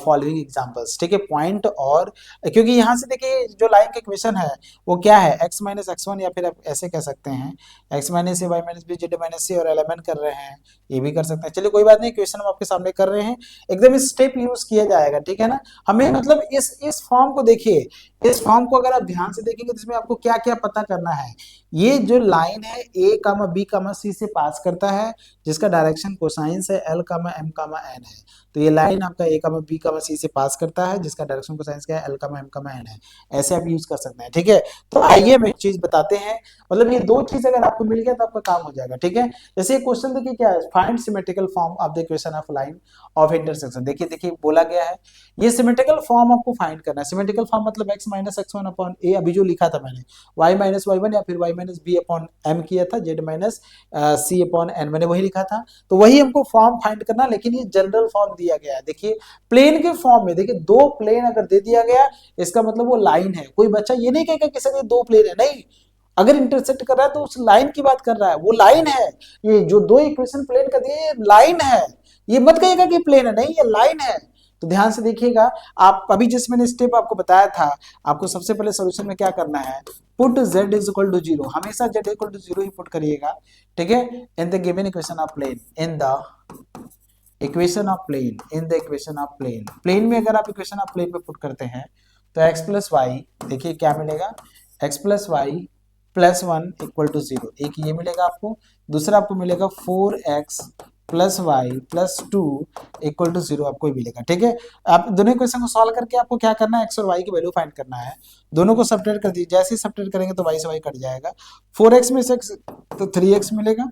following examples. ठीक है, पॉइंट और क्योंकि यहाँ से देखिए जो लाइन का इक्वेशन है वो क्या है, x माइनस एक्स वन, या फिर आप ऐसे कह सकते हैं x minus A Y minus B Z minus C, और एलिमेंट कर रहे हैं, ये भी कर सकते हैं। चलिए कोई बात नहीं, इक्वेशन हम आपके सामने कर रहे हैं, एकदम स्टेप यूज किया जाएगा। ठीक है ना, हमें मतलब इस फॉर्म को देखिए, इस फॉर्म को अगर आप ध्यान से देखेंगे तो इसमें आपको क्या क्या पता करना है। ये जो लाइन है a कामा बी कामा सी से पास करता है, जिसका डायरेक्शन कोसाइंस है l कामा m कामा n है। तो ये लाइन आपका a कामा बी कामा सी से पास करता है, जिसका डायरेक्शन कोसाइंस क्या है, l कामा m कामा n है। ऐसे आप यूज कर सकते हैं। ठीक है, तो आइए हम एक चीज बताते हैं, मतलब ये दो चीज अगर आपको मिल गया तो आपका काम हो जाएगा। ठीक है, जैसे क्वेश्चन देखिए क्या है, find symmetrical form of the equation of line of intersection. देखिए देखिए बोला गया है ये सिमेट्रिकल फॉर्म आपको फाइंड करना है। सिमेट्रिकल फॉर्म मतलब x minus X one upon A, अभी जो लिखा था मैंने y माइनस वाई वन या फिर y minus B upon M किया था, z minus C upon N, मैंने वही लिखा था। तो वही हमको फॉर्म फाइंड करना, लेकिन ये जनरल फॉर्म दिया गया है। देखिए प्लेन के फॉर्म में, देखिए दो प्लेन अगर दे दिया गया इसका मतलब वो लाइन है। कोई बच्चा ये नहीं कहेगा कि सर ये दो प्लेन है, नहीं, अगर इंटरसेक्ट कर रहा है तो उस लाइन की बात कर रहा है, वो लाइन है। ये जो दो इक्वेशन प्लेन का दिए लाइन है, ये मत कहिएगा कि प्लेन है, नहीं ये लाइन है। तो ध्यान से देखिएगा, आप अभी जिस मैंने स्टेप आपको बताया था, आपको सबसे पहले सोल्यूशन में क्या करना है, put z is equal to zero, हमेशा z इक्वल टू जीरो ही पुट करिएगा। ठीक है, in the given equation of plane, in the equation of plane, in the equation of plane, plane में अगर आप इक्वेशन ऑफ प्लेन पे put करते हैं तो x प्लस वाई, देखिए क्या मिलेगा, x plus Y plus one equal to zero, एक ये मिलेगा आपको, दूसरा आपको मिलेगा 4x plus Y plus two equal to zero आपको मिलेगा। ठीक है, आप दोनों इक्वेशन को सॉल्व करके आपको क्या करना है, x और y की वैल्यू फाइंड करना है। दोनों को सब्ट्रैक्ट कर दीजिए, जैसे ही सब्ट्रैक्ट करेंगे तो y से y कट जाएगा, 4x में से x तो 3x मिलेगा,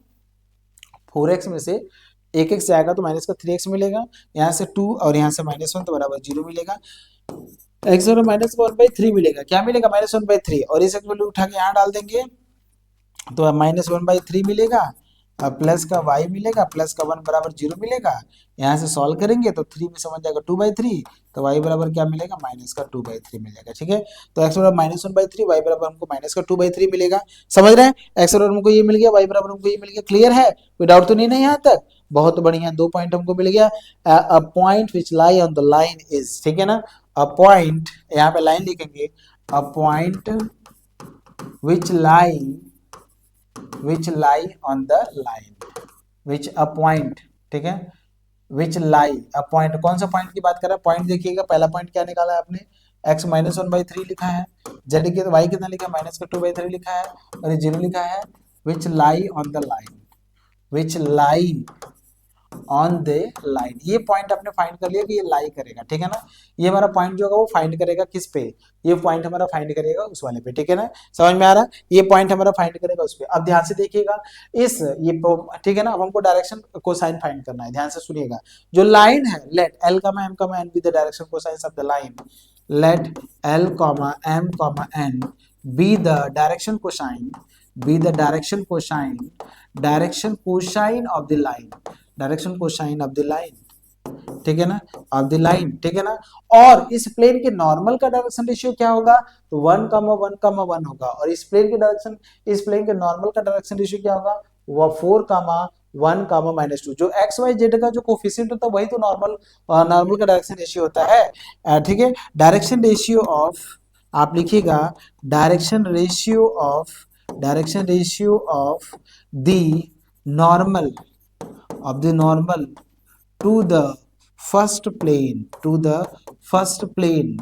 4x में से एक x जाएगा तो माइनस का 3x मिलेगा, यहाँ से 2 और यहाँ से माइनस वन तो बराबर जीरो मिलेगा, x और माइनस वन बाई थ्री मिलेगा, क्या मिलेगा माइनस वन बाई थ्री, और इस वैल्यू उठा के यहाँ डाल देंगे तो माइनस वन बाई थ्री मिलेगा, प्लस का y मिलेगा, प्लस का वन बराबर जीरो मिलेगा। यहाँ से सॉल्व करेंगे तो 3 में समझ जाएगा 2/3, तो y बराबर क्या मिलेगा, माइनस का 2/3 मिल जाएगा। ठीक है, तो x बराबर minus one by three, Y बराबर हमको माइनस का 2/3 मिलेगा। समझ रहे हैं, x बराबर हमको ये मिल गया, y बराबर हमको ये मिल गया। क्लियर है, कोई डाउट तो नहीं ना यहाँ तक, बहुत बढ़िया, दो पॉइंट हमको मिल गया। A point which lie on the line is, ठीक है ना, अ पॉइंट, यहाँ पे लाइन लिखेंगे, a point which lie on the line, which a point, ठीक है, which lie a point, कौन सा पॉइंट की बात कर रहा है, पॉइंट देखिएगा, पहला पॉइंट क्या निकाला है आपने, x minus one by three लिखा है, z की y कितना लिखा है, माइनस का 2/3 लिखा है, और ये जीरो लिखा है, which lie on the line, which lie on the line, ये पॉइंट आपने फाइंड कर लिया कि ये लाई करेगा। ठीक है ना, ये हमारा पॉइंट जो होगा वो फाइंड करेगा किस पे, ये पॉइंट हमारा फाइंड करेगा उस वाले पे। ठीक है ना, समझ में आ रहा, ये पॉइंट हमारा फाइंड करेगा उस पे। अब ध्यान से देखिएगा इस ये, ठीक है ना, अब हमको डायरेक्शन कोसाइन फाइंड करना है, ध्यान से सुनिएगा। जो लाइन है, let L comma M comma N be the direction cosine of the line, let L comma M comma N be the direction cosine, be the direction cosine, direction cosine of the line, direction cosine of the line, ठीक है ना, of the line. ठीक है ना, और इस plane के normal का डायरेक्शन रेशियो क्या होगा, तो 1,1,1 होगा, और इस प्लेन के डायरेक्शन, इस प्लेन के नॉर्मल का डायरेक्शन रेशियो क्या होगा, वह 4,1,-2। जो एक्स वाई जेड का जो कोफिशिएंट होता है वही तो नॉर्मल का डायरेक्शन रेशियो होता है। ठीक है, डायरेक्शन रेशियो ऑफ, आप लिखिएगा direction ratio of the normal of the normal to the first plane, to the first plane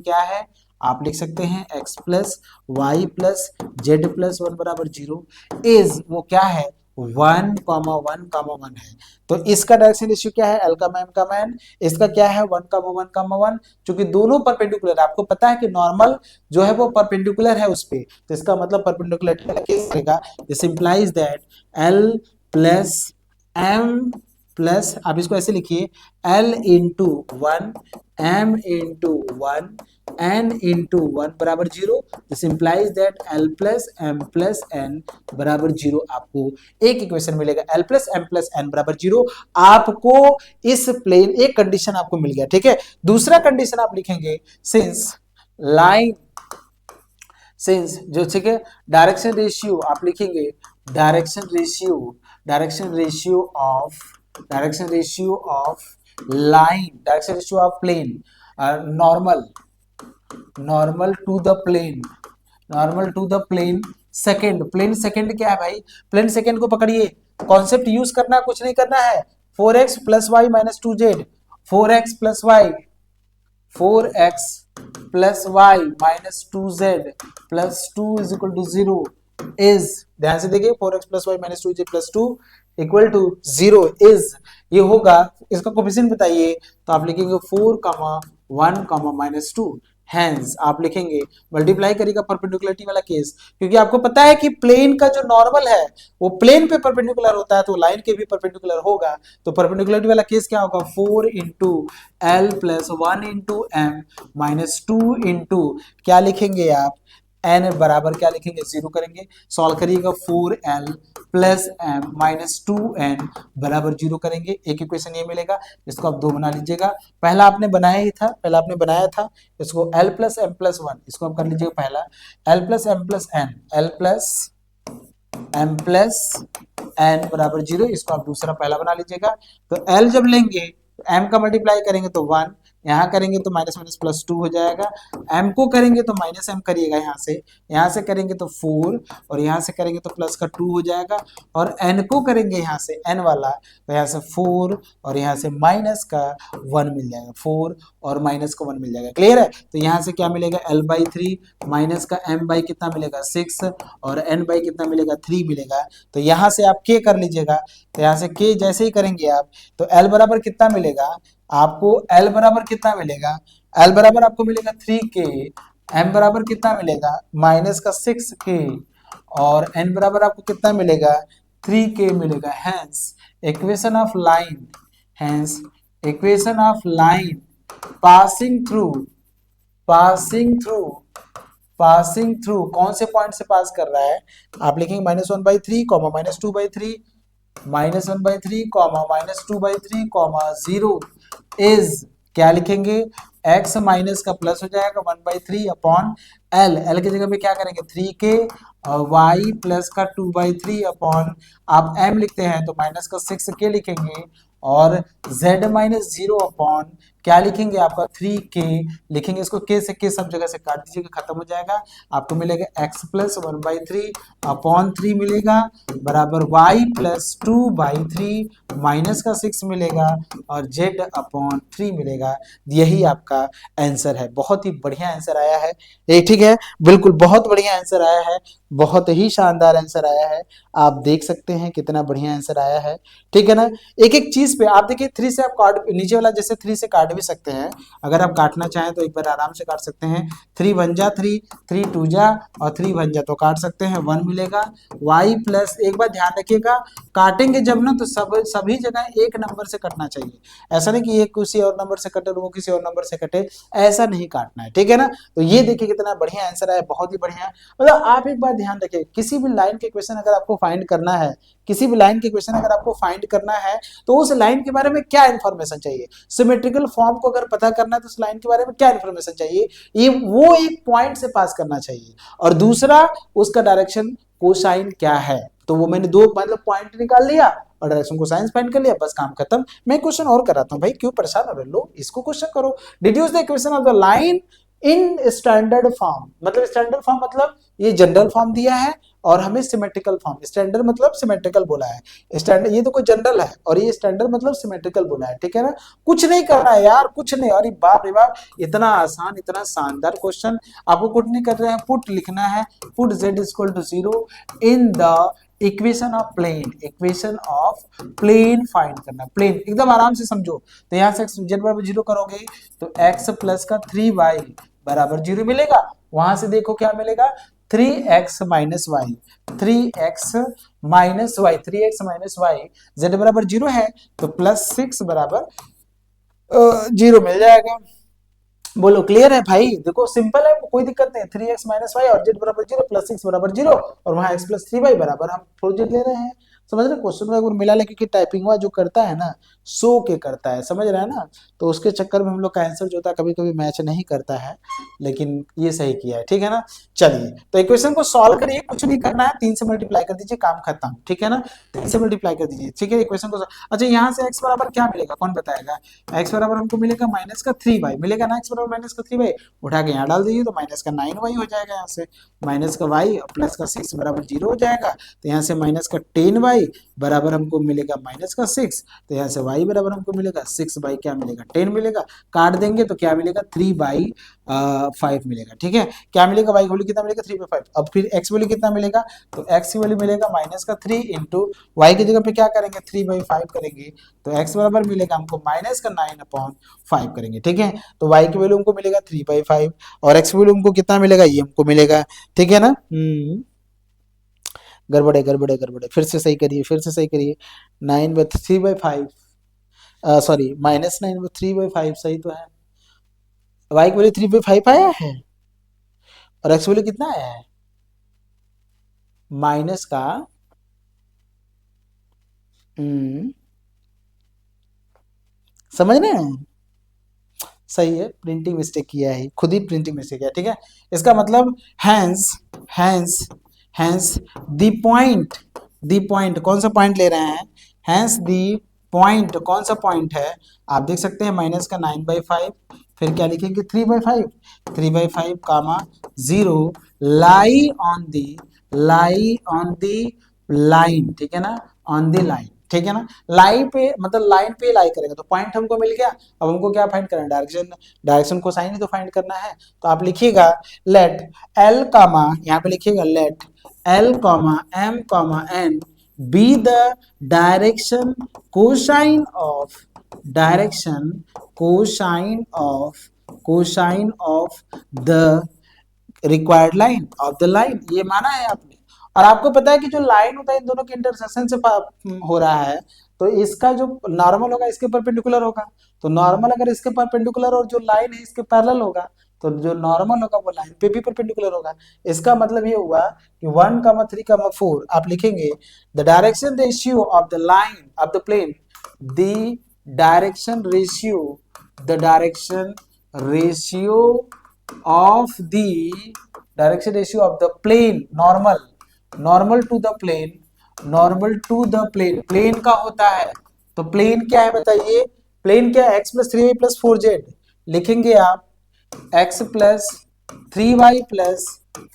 क्या है, आप लिख सकते हैं x plus Y plus Z plus one बराबर जीरो, इज वो क्या है 1,1,1 है। तो इसका डायरेक्शन रेशियो क्या है, l का m का n, इसका क्या है 1,1,1, चूंकि दोनों परपेंडिकुलर, आपको पता है कि नॉर्मल जो है वो परपेंडिकुलर है उस पे, तो इसका मतलब परपेंडिकुलर किसका, this implies that l plus m plus, आप इसको ऐसे लिखिए l into one, m into one, n into one बराबर zero, this implies that l plus m plus n बराबर जीरो। आपको एक इक्वेशन मिलेगा, l plus m plus n बराबर जीरो। आपको इस प्लेन, एक कंडीशन आपको मिल गया। ठीक है, दूसरा कंडीशन आप लिखेंगे, सिंस लाइन, सिंस जो, ठीक है, डायरेक्शन रेशियो आप लिखेंगे, direction ratio of direction ratio of line, direction ratio of plane, normal, normal to the plane, normal to the plane second. Plane second क्या है भाई? प्लेन सेकंड को पकड़िए, कॉन्सेप्ट यूज करना, कुछ नहीं करना है। 4x plus Y minus 2z, 4x plus Y, 4x plus Y minus 2z plus 2 is equal to 0 is, ध्यान से देखिए, 4x plus Y minus 2z plus 2 equal to 0 is, ये होगा, इसका कोफिशिएंट बताइए, तो आप लिखेंगे 4, 1, माइनस 2। हैंस आप लिखेंगे, मल्टीप्लाई करेगा परपेंडिकुलरिटी वाला केस, क्योंकि आपको पता है कि प्लेन का जो नॉर्मल है वो प्लेन पे परपेंडिकुलर होता है, तो लाइन के भी परपेंडिकुलर होगा, तो परपेंडिकुलरिटी वाला केस क्या होगा? 4 into L plus 1 into M minus 2 into क्या लिखेंगे आप? एन बराबर क्या लिखेंगे? 0 करेंगे, सॉल्व करिएगा, 4l plus M minus 2n बराबर 0 करेंगे, एक इक्वेशन ये मिलेगा, इसको आप 2 बना लीजिएगा। पहला आपने बनाया ही था, पहला आपने बनाया था इसको l प्लस एम प्लस 1, इसको आप कर लीजिएगा पहला, l plus M plus N, l plus M plus N बराबर 0, इसको आप दूसरा पहला बना लीजिएगा। तो l जब लेंगे m का मल्टीप्लाई करेंगे तो 1, यहाँ करेंगे तो माइनस माइनस प्लस 2 हो जाएगा, m को करेंगे तो माइनस m करिएगा, यहाँ से करेंगे तो 4 और यहाँ से करेंगे तो प्लस का 2 हो जाएगा, और n को करेंगे यहाँ से n वाला, तो यहाँ से 4 और यहाँ से माइनस का 1 मिल जाएगा, 4 और माइनस का 1 मिल जाएगा। क्लियर है? तो यहाँ से क्या मिलेगा? l/3 माइनस का m/ कितना मिलेगा? 6 और n/ कितना मिलेगा? 3 मिलेगा। तो यहाँ से आप k कर लीजिएगा, तो यहाँ से k जैसे ही करेंगे आप, तो l बराबर कितना मिलेगा आपको? l बराबर कितना मिलेगा? l बराबर आपको मिलेगा 3k, m बराबर कितना मिलेगा? माइनस का 6k, और n बराबर आपको कितना मिलेगा? 3k मिलेगा। Hence equation of line, hence equation of line passing through, passing through, passing through कौन से पॉइंट से पास कर रहा है? आप लिखेंगे -1/3, -2/3, -1/3, -2/3, 0 इज, क्या लिखेंगे? x माइनस का प्लस हो जाएगा 1/3 अपॉन l, l की जगह पे क्या करेंगे? 3k और y प्लस का 2/3 अपॉन, आप m लिखते हैं तो माइनस का 6k लिखेंगे, और z माइनस 0 अपॉन क्या लिखेंगे? आपका 3k लिखेंगे, इसको k से k सब जगह से काट दीजिएगा, खत्म हो जाएगा, आपको मिलेगा x प्लस 1/3 अपॉन 3 मिलेगा बराबर y प्लस 2/3 माइनस का 6 मिलेगा और z अपॉन 3 मिलेगा। यही आपका आंसर है। बहुत ही बढ़िया आंसर आया है ये, ठीक है, बिल्कुल बहुत बढ़िया आंसर आया है, बहुत ही शानदार आंसर आया है। आप देख सकते हैं कितना बढ़िया आंसर आया है, ठीक है ना। एक एक चीज पे आप देखिए, 3 से आप काट, नीचे वाला जैसे 3 से काट भी सकते हैं, अगर आप काटना चाहें तो एक बार आराम से काट सकते हैं। 3 1 जा 3, 3 2 जा और 3 1 जा, तो काट सकते हैं, 1 मिलेगा। y प्लस, एक बार ध्यान रखिएगा, काटेंगे जब ना तो सभी जगह एक नंबर से कटना चाहिए, ऐसा नहीं कि ये किसी और नंबर से कटे वो किसी और नंबर से कटे, ऐसा नहीं काटना है, ठीक है ना। तो ये देखिए कितना बढ़िया आंसर है, बहुत ही बढ़िया। मतलब आप एक बार ध्यान रखिए, किसी भी लाइन के क्वेश्चन अगर आपको फाइंड करना है, किसी भी लाइन के क्वेश्चन अगर आपको फाइंड करना है, तो उस लाइन के बारे में क्या इंफॉर्मेशन चाहिए? सिमेट्रिकल फॉर्म को अगर पता करना है तो उस लाइन के बारे में क्या इंफॉर्मेशन चाहिए? ये वो एक पॉइंट से पास करना चाहिए, और दूसरा उसका डायरेक्शन कोसाइन क्या है। तो वो मैंने दो मतलब पॉइंट निकाल लिया और डायरेक्शन कोसाइन फाइंड कर लिया, बस काम खत्म। मैं क्वेश्चन और कराता हूं भाई, क्यों परेशान हो रहे, लो इसको क्वेश्चन करो। Deduce the equation of the line in standard form, मतलब स्टैंडर्ड फॉर्म मतलब ये जनरल फॉर्म दिया है और हमें सिमेट्रिकल फॉर्म, स्टैंडर्ड मतलब सिमेट्रिकल बोला है, स्टैंडर्ड ये तो कोई जनरल है और ये स्टैंडर्ड मतलब सिमेट्रिकल बोला है, ठीक है ना। कुछ नहीं करना है यार, कुछ नहीं, अरे बाप रे बाप, इतना आसान, इतना शानदार क्वेश्चन, आपको कुछ नहीं कर रहे हैं, पुट लिखना है, put z equal to 0 in the equation of plane, equation of plane find करना, प्लेन एकदम आराम से समझो। तो यहाँ से z बराबर 0 करोगे तो x प्लस का 3y बराबर 0 मिलेगा, वहां से देखो क्या मिलेगा, 3x minus Y, 3x minus Y, 3x minus Y, z बराबर 0 है तो प्लस 6 बराबर 0 मिल जाएगा। बोलो क्लियर है भाई? देखो सिंपल है, कोई दिक्कत नहीं, 3x माइनस वाई और z बराबर 0 प्लस 6 बराबर 0 और वहां x प्लस 3y बराबर हम 4z ले रहे हैं। समझ रहे, क्वेश्चन में एक बार मिला ले, क्योंकि टाइपिंग हुआ जो करता है ना सो के करता है, समझ रहे हैं ना, तो उसके चक्कर में हम लोग का आंसर जो होता है कभी कभी मैच नहीं करता है, लेकिन ये सही किया है, ठीक है ना। चलिए तो इक्वेशन को सॉल्व करिए, कुछ नहीं करना है, 3 से मल्टीप्लाई कर दीजिए, काम खत्म, ठीक है ना। 3 से मल्टीप्लाई कर दीजिए, ठीक है। इक्वेशन को अच्छा यहाँ से x बराबर क्या मिलेगा, कौन बताएगा। x बराबर हमको मिलेगा माइनस का 3y मिलेगा ना, x बराबर माइनस का 3y उठा के यहाँ डाल दीजिए तो माइनस का 9y हो जाएगा। यहाँ से माइनस का y प्लस का 6 बराबर 0 हो जाएगा। तो यहाँ से माइनस का 10y बराबर हमको मिलेगा माइनस का 6, तो यहाँ से y बराबर हमको मिलेगा 6 बाई क्या मिलेगा 10 मिलेगा। काट देंगे तो क्या मिलेगा 3/5 मिलेगा, ठीक है। क्या मिलेगा y वैल्यू कितना मिलेगा 3/5। अब फिर x वैल्यू कितना मिलेगा, तो x की वैल्यू मिलेगा माइनस का 3 इंटू वाई की जगह पे क्या करेंगे 3/5 करेंगे, तो x बराबर मिलेगा हमको माइनस का 9/5 करेंगे, ठीक है। तो y की वैल्यू हमको मिलेगा 3/5 और x वैल्यू हमको कितना मिलेगा ये हमको मिलेगा, ठीक है ना। गड़बड़े गड़बड़े गड़बड़े, फिर से सही करिए, फिर से सही करिए। 9/3/5 सॉरी -9/3/5 सही तो है। y की वैल्यू 3/5 आया है और x वैल्यू कितना आया है माइनस का समझ रहे हैं। सही है, प्रिंटिंग मिस्टेक किया है, खुद ही प्रिंटिंग मिस्टेक किया, ठीक है। इसका मतलब hence hence hence the point कौन सा पॉइंट ले रहे हैं, हैंस द पॉइंट कौन सा पॉइंट है, आप देख सकते हैं माइनस का 9/5 फिर क्या लिखेंगे 3/5 कामा 0 लाई ऑन दी लाइन, ठीक है ना, ऑन दी लाइन, ठीक है ना। लाइन पे मतलब लाइन पे लाई करेगा तो पॉइंट हमको मिल गया। अब हमको क्या फाइंड करना है, डायरेक्शन को साइन ही तो फाइंड करना है। तो आप लिखिएगा लेट एल कामा, यहाँ पे लिखिएगा let L comma M comma N be the direction cosine of direction cosine of the required line of the line, ये माना है आपने। और आपको पता है कि जो लाइन होता है इन दोनों के इंटरसेक्शन से हो रहा है, तो इसका जो नॉर्मल होगा इसके परपेंडिकुलर होगा। तो नॉर्मल अगर इसके परपेंडिकुलर और जो लाइन है इसके पैरेलल होगा, तो जो नॉर्मल होगा वो लाइन पे भी परपेंडिकुलर होगा। इसका मतलब ये हुआ कि 1,3,4 आप लिखेंगे the direction ratio of the line of the plane, the direction ratio of the direction ratio of the plane normal to the plane plane का होता है। तो प्लेन क्या है बताइए, प्लेन क्या है x + 3y + 4z लिखेंगे आप x + 3y +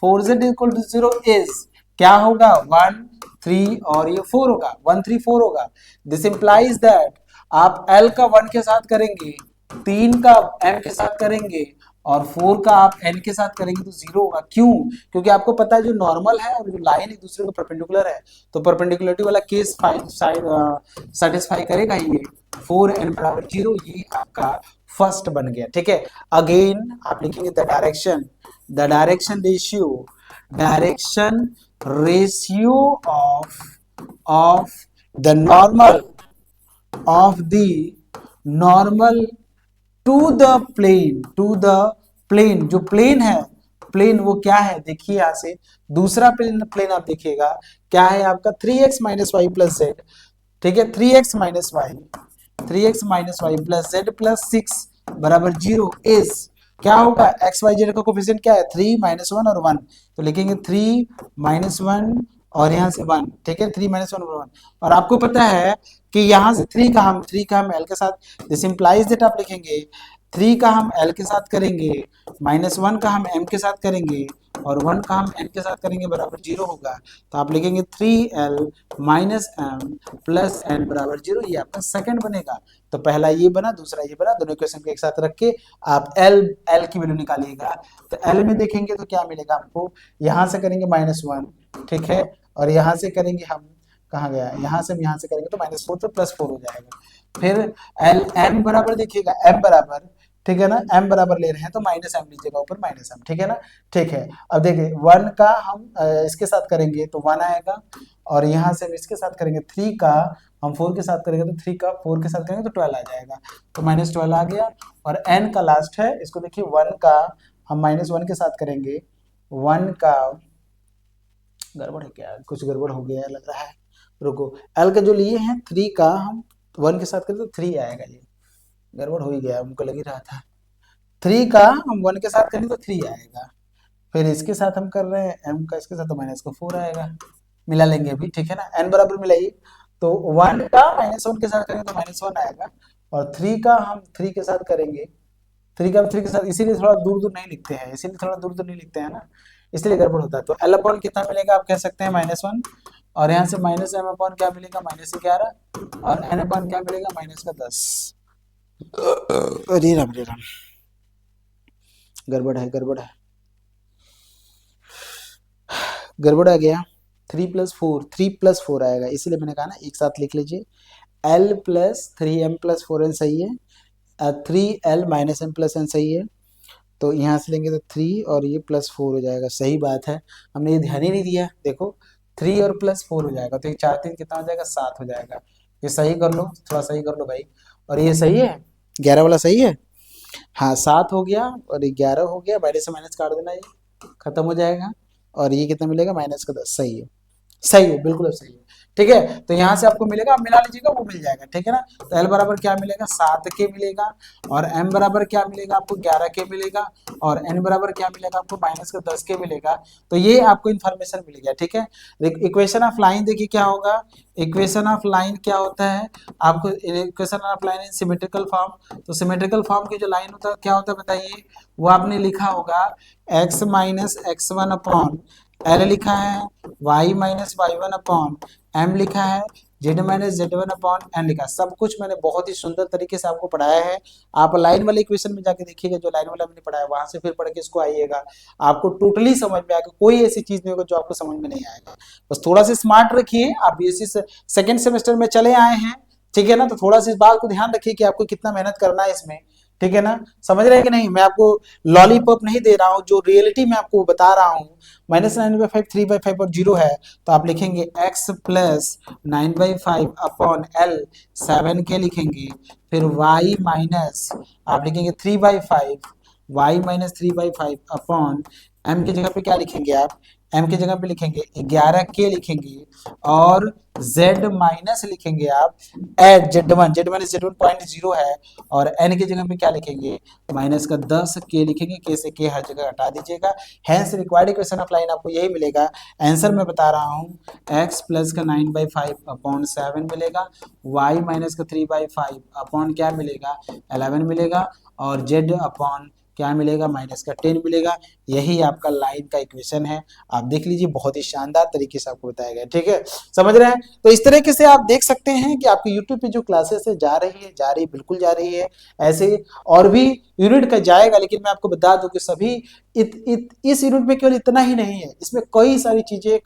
4z = 0 इज क्या होगा 1 3 और ये 4 होगा 1 3 4 होगा। दिस इंप्लाइज दैट आप l का 1 के साथ करेंगे, 3 का m के साथ करेंगे और 4 का आप n के साथ करेंगे तो 0 होगा। क्यों, क्योंकि आपको पता है जो नॉर्मल है और जो लाइन एक दूसरे को परपेंडिकुलर है, तो परपेंडिकुलरिटी वाला केस सेटिस्फाई करेगा ये 4n = 0, ये आपका फर्स्ट बन गया, ठीक है। अगेन आप लिखेंगे the direction ratio of the normal to the plane जो प्लेन है, प्लेन वो क्या है देखिए, यहां से दूसरा प्लेन आप देखिएगा क्या है आपका 3x - y + z, ठीक है। 3x - y + z + 6 = 0 इज क्या होगा x y z का कोफिशिएंट क्या है 3 - 1 और 1, तो लिखेंगे 3 - 1 और यहाँ से 1, ठीक है। 3 - 1 और 1 और आपको पता है कि यहाँ से 3 का हम l के साथ, दिस इंप्लाइज दैट आप लिखेंगे 3 का हम l के साथ करेंगे, -1 का हम m के साथ करेंगे और 1 का हम n के साथ करेंगे बराबर 0 होगा। तो आप लिखेंगे 3l - m + n बराबर 0, ये आपका सेकंड बनेगा। तो पहला ये बना, दूसरा ये बना, दोनों इक्वेशन को एक साथ रख के आप l की वैल्यू निकालिएगा। तो l में देखेंगे तो क्या मिलेगा आपको, यहाँ से करेंगे -1, ठीक है, और यहाँ से करेंगे हम कहाँ गया, यहाँ से हम यहाँ से करेंगे तो -4 तो +4 हो जाएगा। फिर l m बराबर देखिएगा m बराबर, ठीक है ना, m बराबर ले रहे हैं तो -m लीजिएगा ऊपर -m, ठीक है ना, ठीक है। अब देखिए 1 का हम इसके साथ करेंगे तो 1 आएगा और यहाँ से हम इसके साथ करेंगे 3 का हम 4 के साथ करेंगे तो 3 का 4 के साथ करेंगे तो 12 आ जाएगा, तो -12 आ गया। और n का लास्ट है, इसको देखिए 1 का हम -1 के साथ करेंगे, 1 का गड़बड़ है क्या, कुछ गड़बड़ हो गया लग रहा है, रुको। l का जो लिए हैं 3 का हम 1 के साथ करें तो 3 आएगा, ये गड़बड़ हो ही गया, हमको लग ही रहा था। 3 का हम 1 के साथ करें तो 3 आएगा, फिर इसके साथ हम कर रहे हैं m का इसके साथ, तो माइनस का 4 आएगा, मिला लेंगे अभी, ठीक है ना, n बराबर मिलाइए, तो 1 का -1 के साथ करेंगे तो -1 आएगा, और 3 का हम 3 के साथ करेंगे, 3 का 3 के साथ, इसीलिए थोड़ा दूर दूर नहीं लिखते हैं, इसीलिए थोड़ा दूर दूर नहीं लिखते हैं ना, इसलिए गड़बड़ होता है। तो l अपॉन कितना मिलेगा आप कह सकते हैं -1, और यहाँ से -m अपॉन क्या मिलेगा -11, और n अपॉन क्या मिलेगा -10। अरे राम रे राम, गड़बड़ है, गड़बड़ है, गड़बड़ आ गया। 3 + 4 आएगा, इसलिए मैंने कहा ना एक साथ लिख लीजिए, l + 3m + 4n सही है, 3l - m + n सही है, तो यहाँ से लेंगे तो 3 और ये +4 हो जाएगा, सही बात है, हमने ये ध्यान ही नहीं दिया, देखो 3 और +4 हो जाएगा, तो ये 4 3 कितना हो जाएगा 7 हो जाएगा, ये सही कर लो, थोड़ा सही कर लो भाई, और ये सही है, 11 वाला सही है, हाँ 7 हो गया और 11 हो गया, माइनस से माइनस काट देना, ये खत्म हो जाएगा, और ये कितना मिलेगा -10, सही है, सही है, बिल्कुल सही है, ठीक है। तो यहाँ से आपको मिलेगा, आप मिला लीजिएगा, वो मिल जाएगा, ठीक है ना। तो L बराबर क्या मिलेगा 7 के मिलेगा, और M बराबर क्या मिलेगा आपको 11 के मिलेगा, और N बराबर क्या मिलेगा आपको -10 के मिलेगा। तो ये आपको इन्फॉर्मेशन मिल गया, ठीक है। इक्वेशन ऑफ लाइन देखिए क्या होगा, इक्वेशन ऑफ लाइन क्या होता है आपको, equation of line in symmetrical form, तो सिमेट्रिकल फॉर्म की जो लाइन होता है क्या होता है बताइए, वो आपने लिखा होगा x - x1 अपॉन L लिखा है, y - y1 अपॉन m लिखा है, z - z1 अपॉन n लिखा है, सब कुछ मैंने बहुत ही सुंदर तरीके से आपको पढ़ाया है। आप लाइन वाले इक्वेशन में जाके देखिएगा, जो लाइन वाला मैंने पढ़ाया वहां से फिर पढ़ के इसको आइएगा, आपको टोटली समझ में आएगा, कोई ऐसी चीज नहीं होगा जो आपको समझ में नहीं आएगा। बस थोड़ा सा स्मार्ट रखिए, आप बीएससी सेकेंड सेमेस्टर में चले आए हैं, ठीक है ना, तो थोड़ा सा इस बात को ध्यान रखिए कि आपको कितना मेहनत करना है इसमें, ठीक है ना, समझ रहे हैं कि नहीं। मैं आपको लॉलीपॉप नहीं दे रहा हूँ, जो रियलिटी में आपको बता रहा हूँ। -9/5 3/5 और 0 है, तो आप लिखेंगे x + 9/5 अपॉन l 7 के लिखेंगे, फिर y माइनस आप लिखेंगे 3/5, y - 3/5 अपॉन m की जगह पे क्या लिखेंगे आप, m की जगह पे लिखेंगे 11 के लिखेंगे, और z माइनस लिखेंगे आप एट z1 0 है, और n की जगह पे क्या लिखेंगे -10 के लिखेंगे, के से के हर जगह हटा दीजिएगा। Hence required equation of line आपको यही मिलेगा। आंसर मैं बता रहा हूँ, x प्लस का 9/5 अपॉन 7 मिलेगा, y माइनस का 3/5 अपॉन क्या मिलेगा 11 मिलेगा, और z अपॉन क्या मिलेगा -10 मिलेगा। यही आपका लाइन का इक्वेशन है, आप देख लीजिए, बहुत ही शानदार तरीके से आपको बताया गया, ठीक है, समझ रहे हैं। तो इस तरीके से आप देख सकते हैं कि आपके YouTube पे जो क्लासेस है जा रही है, बिल्कुल जा रही है, ऐसे और भी यूनिट का जाएगा, लेकिन मैं आपको बता दूं कि सभी इस यूनिट में केवल इतना ही नहीं है, इसमें कई सारी चीजें,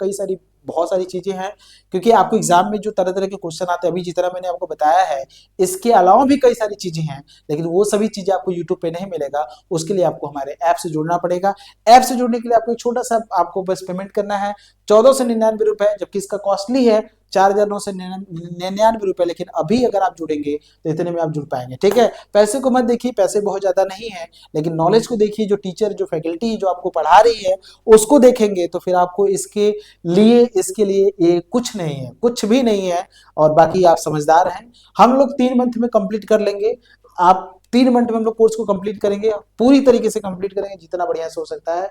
बहुत सारी चीजें हैं, क्योंकि आपको एग्जाम में जो तरह तरह के क्वेश्चन आते हैं, अभी जितना मैंने आपको बताया है, इसके अलावा भी कई सारी चीजें हैं, लेकिन वो सभी चीजें आपको यूट्यूब पे नहीं मिलेगा। उसके लिए आपको हमारे ऐप से जुड़ना पड़ेगा। ऐप से जुड़ने के लिए आपको एक छोटा सा आपको बस पेमेंट करना है, 1499 रुपए, जबकि इसका कॉस्टली है 4,999 रुपए, लेकिन अभी अगर आप जुड़ेंगे तो इतने में आप जुड़ पाएंगे, ठीक है। पैसे को मत देखिए, पैसे बहुत ज्यादा नहीं है, लेकिन नॉलेज को देखिए, जो टीचर, जो फैकल्टी जो आपको पढ़ा रही है उसको देखेंगे, तो फिर आपको इसके लिए ये कुछ नहीं है, कुछ भी नहीं है, और बाकी आप समझदार हैं। हम लोग 3 मंथ में कंप्लीट कर लेंगे, आप 3 मंथ में हम लोग कोर्स को कंप्लीट करेंगे, पूरी तरीके से कंप्लीट करेंगे, जितना बढ़िया से हो सकता है।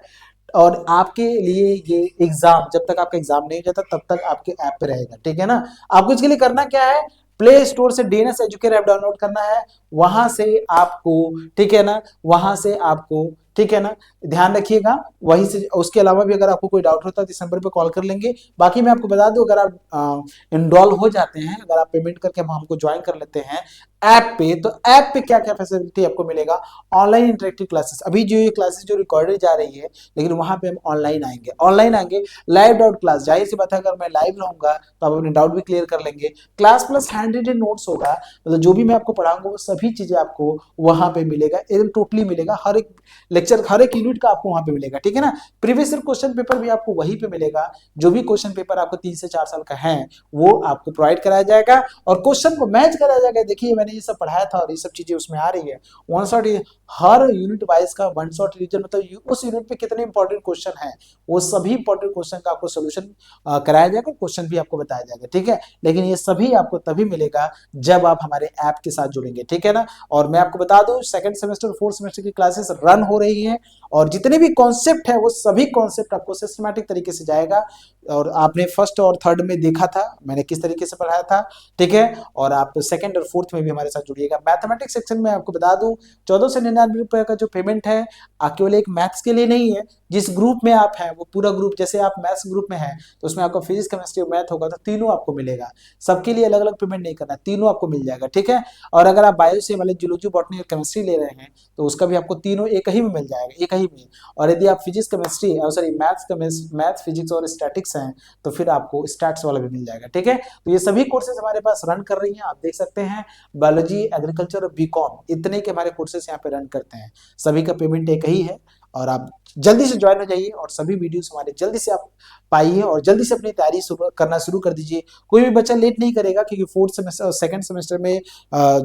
और आपके लिए ये एग्जाम, जब तक आपका एग्जाम नहीं हो जाता तब तक आपके ऐप पे रहेगा, ठीक है ना। आपको इसके लिए करना क्या है, प्ले स्टोर से डीएनएस एजुकेटर ऐप डाउनलोड करना है, वहां से आपको, ठीक है ना, वहां से आपको, ठीक है ना, ध्यान रखिएगा। वहीं से, उसके अलावा भी अगर आपको कोई डाउट होता है तो इस नंबर पे कॉल कर लेंगे। बाकी मैं आपको बता दूं, अगर आप इनरोल हो जाते हैं, अगर आप पेमेंट करके हमको ज्वाइन कर लेते हैं ऐप पे, तो ऐप पे क्या क्या फैसिलिटी आपको मिलेगा, ऑनलाइन इंटरेक्टिव क्लासेस, अभी जो ये क्लासेस जो रिकॉर्डेड जा रही है, लेकिन वहां पे हम ऑनलाइन आएंगे, लाइव डाउट क्लास, जाहिर सी बात है, अगर मैं लाइव रहूंगा तो आप अपने डाउट भी क्लियर कर लेंगे। Class plus handwritten notes होगा, मतलब जो भी मैं आपको पढ़ाऊंगा वो सभी चीजें आपको वहां पे मिलेगा, एकदम टोटली मिलेगा, हर एक लेक्चर, हर एक यूनिट का आपको वहां पे मिलेगा, ठीक है ना। प्रीवियस ईयर क्वेश्चन पेपर भी आपको वहीं पे मिलेगा, जो भी क्वेश्चन पेपर आपको 3 से 4 साल का है वो आपको प्रोवाइड कराया जाएगा, और क्वेश्चन को मैच कराया जाएगा। देखिए मैंने ये सब पढ़ाया था और ये सब चीजें उसमें आ रही है, वन शॉट, हर यूनिट वाइज का वन शॉट रिवीजन, मतलब उस यूनिट पे कितने इंपॉर्टेंट क्वेश्चन है, वो सभी इंपॉर्टेंट क्वेश्चन का आपको सोल्यूशन कराया जाएगा, क्वेश्चन भी आपको बताया जाएगा, ठीक है। लेकिन ये सभी आपको तभी मिलेगा जब आप हमारे ऐप के साथ जुड़ेंगे, ठीक है ना। और मैं आपको बता दूं, सेकंड सेमेस्टर फोर्थ सेमेस्टर की क्लासेस रन हो रही हैं और जितने भी कॉन्सेप्ट है वो सभी कॉन्सेप्ट आपको सिस्टमैटिक तरीके से जाएगा। और आपने फर्स्ट और थर्ड में देखा था मैंने किस तरीके से पढ़ाया था, ठीक है। और आप सेकंड और फोर्थ में भी हमारे साथ जुड़िएगा। मैथमेटिक्स सेक्शन में आपको बता दूं 1499 का जो पेमेंट है केवल एक मैथ्स के लिए नहीं है, जिस ग्रुप में आप हैं वो पूरा ग्रुप, जैसे आप मैथ्स ग्रुप में हैं तो उसमें आपका फिजिक्स केमिस्ट्री और मैथ होगा तो तीनों आपको मिलेगा, सबके लिए अलग अलग पेमेंट नहीं करना, तीनों आपको मिल जाएगा, ठीक है। और अगर आप बायो से मतलब जूलॉजी बॉटनी और केमिस्ट्री ले रहे हैं तो उसका भी आपको तीनों एक ही में मिल जाएगा, एक ही में। और यदि आप physics chemistry sorry maths physics और स्टैटिक्स हैं तो फिर आपको स्टैट्स वाला भी मिल जाएगा, ठीक है। तो ये सभी कोर्सेज हमारे पास रन कर रही हैं, आप देख सकते हैं। बायोलॉजी, एग्रीकल्चर और बीकॉम इतने के हमारे कोर्सेज यहाँ पे रन करते हैं, सभी का पेमेंट एक ही है। और आप जल्दी से ज्वाइन हो जाइए और सभी वीडियोस हमारे जल्दी से आप पाइए और जल्दी से अपनी तैयारी करना शुरू कर दीजिए। कोई भी बच्चा लेट नहीं करेगा क्योंकि फोर्थ सेमेस्टर और सेकंड सेमेस्टर में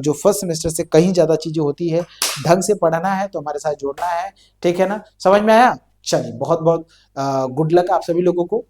जो फर्स्ट सेमेस्टर से कहीं ज्यादा चीजें होती है, ढंग से पढ़ना है तो हमारे साथ जुड़ना है, ठीक है ना। समझ में आया? चलिए, बहुत बहुत गुड लक आप सभी लोगों को।